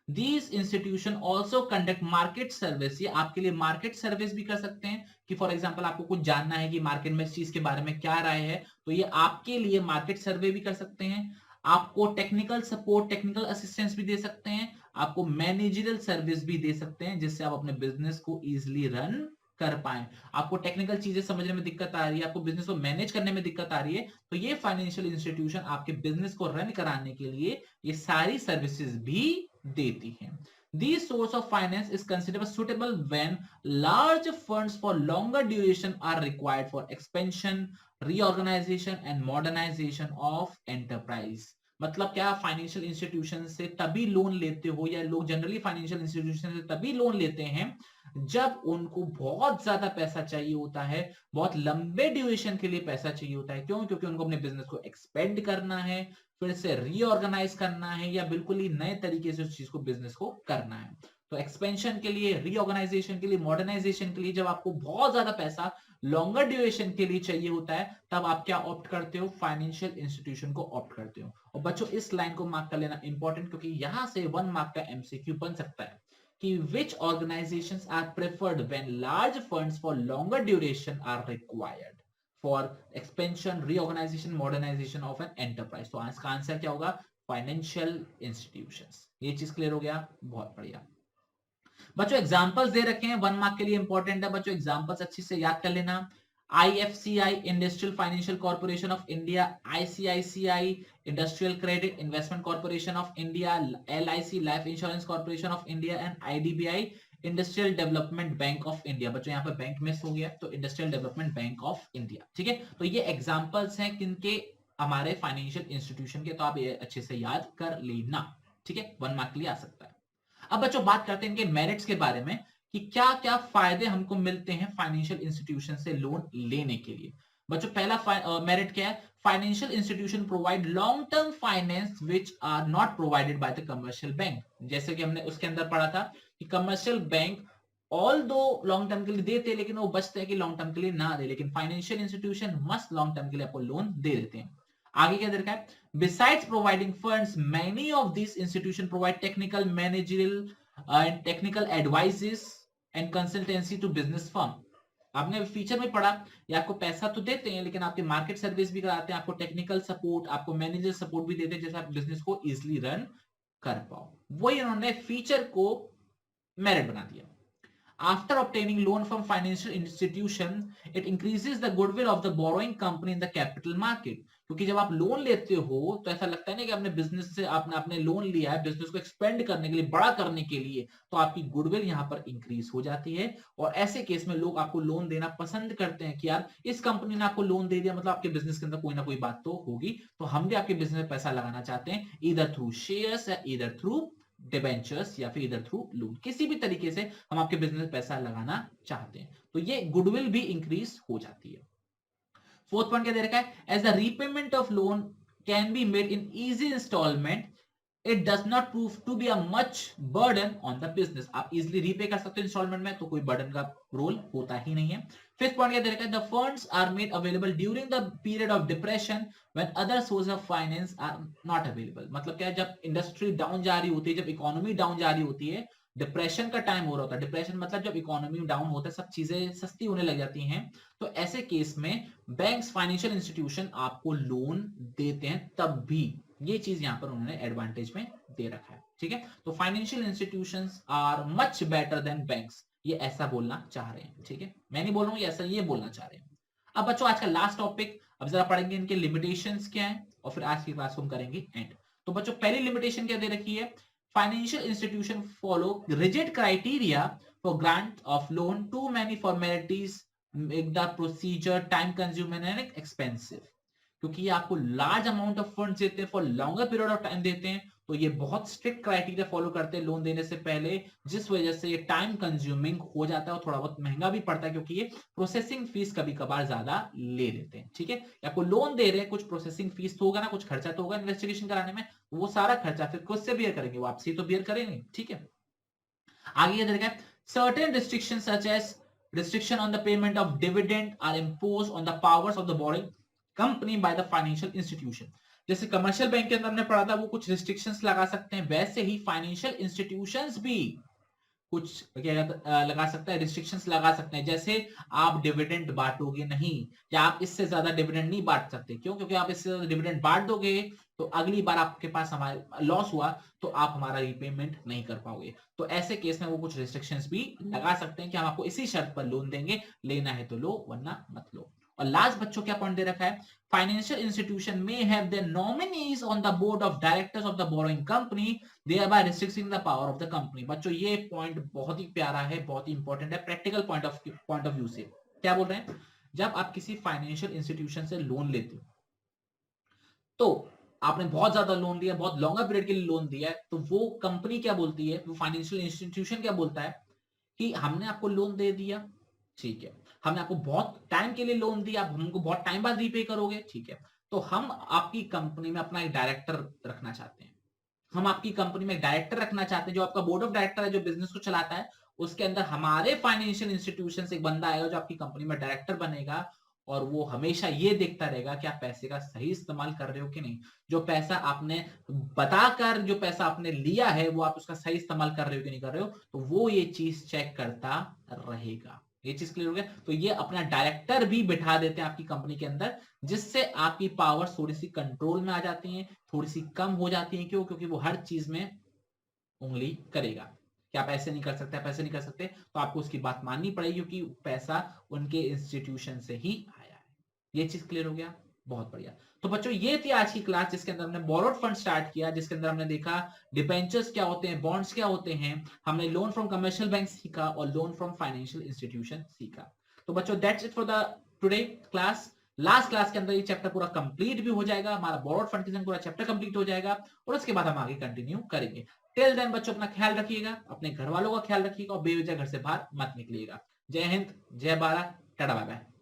These institution also conduct market service, ये आपके लिए मार्केट सर्विस भी कर सकते हैं, कि फॉर एग्जांपल आपको कुछ जानना है कि मार्केट में इस चीज के बारे में क्या राय है, तो ये आपके लिए मार्केट सर्वे भी कर सकते हैं। आपको टेक्निकल सपोर्ट, टेक्निकल असिस्टेंस भी दे सकते हैं, आपको मैनेजरियल सर्विस भी दे सकते हैं, जिससे आप अपने बिजनेस को इजिली रन कर पाए। आपको टेक्निकल चीजें समझने में दिक्कत आ रही है, आपको बिजनेस को मैनेज करने में दिक्कत आ रही है, तो ये फाइनेंशियल इंस्टीट्यूशन आपके बिजनेस को रन कराने के लिए ये सारी सर्विसेज भी देती है। These source of finance is considered suitable when large funds for longer duration are required for expansion, reorganization and modernization of enterprise। मतलब क्या, फाइनेंशियल इंस्टीट्यूशन से तभी लोन लेते हो, या लोग जनरली फाइनेंशियल इंस्टीट्यूशन से तभी लोन लेते हैं जब उनको बहुत ज्यादा पैसा चाहिए होता है, बहुत लंबे ड्यूरेशन के लिए पैसा चाहिए होता है। क्यों? क्योंकि उनको अपने बिजनेस को एक्सपेंड करना है, फिर से रीऑर्गेनाइज करना है, या बिल्कुल ही नए तरीके से उस चीज को, बिजनेस को करना है। तो एक्सपेंशन के लिए, रीऑर्गेनाइजेशन के लिए, मॉडर्नाइजेशन के लिए, जब आपको बहुत ज्यादा पैसा लॉन्गर ड्यूरेशन के लिए चाहिए होता है, तब आप क्या ऑप्ट करते हो, फाइनेंशियल इंस्टीट्यूशन को ऑप्ट करते हो। और बच्चों इस लाइन को मार्क कर लेना इंपॉर्टेंट, क्योंकि यहां से 1 मार्क का एमसीक्यू बन सकता है कि which organizations are preferred when large funds for longer duration are required for expansion, reorganization, modernization of an enterprise। तो इसका आंसर क्या होगा, फाइनेंशियल इंस्टीट्यूशंस। ये चीज क्लियर हो गया, बहुत बढ़िया। बच्चों एग्जांपल्स दे रखे हैं, 1 मार्क के लिए इंपॉर्टेंट है बच्चों, एग्जांपल्स अच्छे से याद कर लेना। IFCI industrial financial corporation of India, ICICI industrial credit investment corporation of India, LIC life insurance corporation of India, and IDBI industrial development bank of India. बच्चों यहाँ पे बैंक मिस हो गया, तो industrial development bank of India. ठीक है, तो ये एग्जांपल्स हैं किनके, हमारे फाइनेंशियल इंस्टीट्यूशन के, तो आप ये अच्छे से याद कर लेना। ठीक है, 1 मार्क के लिए आ सकता है। अब बच्चों बात करते हैं इनके मेरिट्स के बारे में, कि क्या क्या फायदे हमको मिलते हैं फाइनेंशियल इंस्टीट्यूशन से लोन लेने के लिए। बच्चों पहला मेरिट क्या है, financial institution provide long term finance which are not provided by the commercial bank. जैसे कि हमने उसके अंदर पढ़ा था कि commercial bank although long term के लिए देते हैं, लेकिन वो बचते हैं कि लॉन्ग टर्म के लिए ना दे, लेकिन financial institution must long term के लिए आपको लोन दे देते हैं। आगे क्या दे रखा है, besides providing funds, many of these institutions provide technical, managerial and technical advices and consultancy to business firm। आपने फीचर में पढ़ा, ये आपको पैसा तो देते हैं, लेकिन आपके मार्केट सर्विस भी कराते हैं, आपको टेक्निकल सपोर्ट, आपको मैनेजर सपोर्ट भी देते हैं, जैसे आप बिजनेस को इजिली रन कर पाओ। वही उन्होंने फीचर को मेरिट बना दिया। After obtaining loan from financial institution, it increases the goodwill of the borrowing company in the capital market। क्योंकि जब आप लोन लेते हो तो ऐसा लगता है ना कि आपने बिजनेस से, आपने लोन लिया है बिजनेस को एक्सपेंड करने के लिए, बड़ा करने के लिए, तो आपकी गुडविल यहाँ पर इंक्रीज हो जाती है। और ऐसे केस में लोग आपको लोन देना पसंद करते हैं कि यार इस कंपनी ने आपको लोन दे दिया, मतलब आपके बिजनेस के अंदर कोई ना कोई बात तो होगी, तो हम भी आपके बिजनेस में पैसा लगाना चाहते हैं, ईदर थ्रू शेयर्स या ईदर थ्रू डिबेंचर्स या फिर इधर थ्रू लोन, किसी भी तरीके से हम आपके बिजनेस में पैसा लगाना चाहते हैं, तो ये गुडविल भी इंक्रीज हो जाती है। फोर्थ पॉइंट क्या दे रखा है, as the repayment of loan can be made in easy installment, it does not prove to be a much burden on the business. आप इजिली रीपे कर सकते हो इंस्टॉलमेंट में, तो कोई बर्डन का रोल होता ही नहीं है। फिफ्थ पॉइंट क्या दे रखा है, the funds are made available during the period of depression when other source of finance are not available. मतलब क्या है, जब इंडस्ट्री डाउन जा रही होती है, जब इकोनॉमी डाउन जा रही होती है, डिप्रेशन का टाइम हो रहा होता है, डिप्रेशन मतलब जब इकोनॉमी डाउन होता है, सब चीजें सस्ती होने लग जाती हैं, तो ऐसे केस में बैंक्स, फाइनेंशियल इंस्टीट्यूशन आपको लोन देते हैं तब भी। ये चीज यहां पर उन्होंने एडवांटेज में दे रखा है, ठीक है। तो financial institutions are much better than banks, ये ऐसा बोलना चाह रहे हैं, ठीक है। मैं नहीं बोल रहा हूं, ये ऐसा ये बोलना चाह रहे हैं। अब बच्चों आज का लास्ट टॉपिक, अब जरा पढ़ेंगे इनके लिमिटेशंस क्या है और फिर आज की क्लास को हम करेंगे एंड। तो बच्चों पहली लिमिटेशन क्या दे रखी है, financial institution follow rigid criteria for grant of loan, too many formalities make the procedure time consuming and expensive. क्योंकि ये आपको लार्ज अमाउंट ऑफ फंड्स देते हैं, for longer period of time देते हैं, तो ये बहुत स्ट्रिक्ट क्राइटेरिया फॉलो करते हैं लोन देने से पहले, जिस वजह से ये टाइम कंज्यूमिंग हो जाता है और थोड़ा बहुत महंगा भी पड़ता है, क्योंकि ये प्रोसेसिंग फीस कभी कभार ज्यादा ले लेते हैं, ठीक है। आपको लोन दे रहे हैं, कुछ प्रोसेसिंग फीस तो होगा ना, कुछ खर्चा तो होगा इन्वेस्टिगेशन कराने में, वो सारा खर्चा फिर खुद से बियर करेंगे, वापसी तो बियर करेंगे, ठीक है। आगे ये देखा, certain restriction such as restriction on the payment of dividend are imposed on the powers of the borrowing company by the financial institution। जैसे कमर्शियल बैंक के अंदर हमने पढ़ा था वो कुछ रिस्ट्रिक्शंस लगा सकते हैं, वैसे ही फाइनेंशियल इंस्टीट्यूशंस भी कुछ क्या लगा सकता है, रिस्ट्रिक्शंस लगा सकते हैं। जैसे आप डिविडेंड बांटोगे नहीं, या आप इससे ज्यादा डिविडेंड नहीं बांट सकते। क्यों? क्योंकि आप इससे ज्यादा डिविडेंड बांट दोगे तो अगली बार आपके पास हमारे लॉस हुआ तो आप हमारा रीपेमेंट नहीं कर पाओगे। तो ऐसे केस में वो कुछ रिस्ट्रिक्शंस भी लगा सकते हैं कि हम आपको इसी शर्त पर लोन देंगे, लेना है तो लो वरना मत लो। और लास्ट बच्चों क्या पॉइंट दे रखा है, financial institution may have their nominees on the board of directors of the borrowing company, thereby restricting the power of the company। बच्चों ये पॉइंट बहुत ही प्यारा है, बहुत ही इंपॉर्टेंट है प्रैक्टिकल पॉइंट ऑफ व्यू से। क्या बोल रहे हैं, जब आप किसी फाइनेंशियल इंस्टीट्यूशन से लोन लेते हो तो आपने बहुत ज्यादा लोन लिया, बहुत लॉन्गर पीरियड के लिए लोन दिया है, तो वो कंपनी क्या बोलती है, वो फाइनेंशियल इंस्टीट्यूशन क्या बोलता है कि हमने आपको लोन दे दिया, ठीक है, हमने आपको बहुत टाइम के लिए लोन दिया, आप हमको बहुत टाइम बाद रीपे करोगे, ठीक है, तो हम आपकी कंपनी में अपना एक डायरेक्टर रखना चाहते हैं। हम आपकी कंपनी में डायरेक्टर रखना चाहते हैं, जो आपका बोर्ड ऑफ डायरेक्टर है, जो बिजनेस को चलाता है, उसके अंदर हमारे फाइनेंशियल इंस्टीट्यूशन से एक बंदा आएगा जो आपकी कंपनी में डायरेक्टर बनेगा, और वो हमेशा ये देखता रहेगा कि आप पैसे का सही इस्तेमाल कर रहे हो कि नहीं। जो पैसा आपने बताकर, जो पैसा आपने लिया है, वो आप उसका सही इस्तेमाल कर रहे हो कि नहीं कर रहे हो, तो वो ये चीज चेक करता रहेगा। ये चीज क्लियर हो गया। तो ये अपना डायरेक्टर भी बिठा देते हैं आपकी कंपनी के अंदर, जिससे आपकी पावर थोड़ी सी कंट्रोल में आ जाती है, थोड़ी सी कम हो जाती है। क्यों? क्योंकि वो हर चीज में उंगली करेगा कि आप ऐसे नहीं कर सकते, आप ऐसे नहीं कर सकते, तो आपको उसकी बात माननी पड़ेगी, क्योंकि पैसा उनके इंस्टीट्यूशन से ही आया है। ये चीज क्लियर हो गया, बहुत बढ़िया। तो बच्चों ये थी आज की क्लास, जिसके अंदर हमने बोरोड फंड स्टार्ट किया, जिसके अंदर हमने देखा डिबेंचर्स क्या होते हैं, बॉन्ड्स क्या होते हैं, हमने लोन फ्रॉम कमर्शियल बैंक सीखा और लोन फ्रॉम फाइनेंशियल इंस्टीट्यूशन सीखा। तो बच्चों that's it for the today class. Last class के अंदर ये चैप्टर पूरा कंप्लीट भी हो जाएगा, हमारा बोरोड फंड के पूरा चैप्टर कंप्लीट हो जाएगा, और उसके बाद हम आगे कंटिन्यू करेंगे। टिल देन बच्चों अपना ख्याल रखिएगा, अपने घर वालों का ख्याल रखिएगा, और बेवजह घर से बाहर मत निकलिएगा। जय हिंद, जय भारत, टाटा बाय बाय।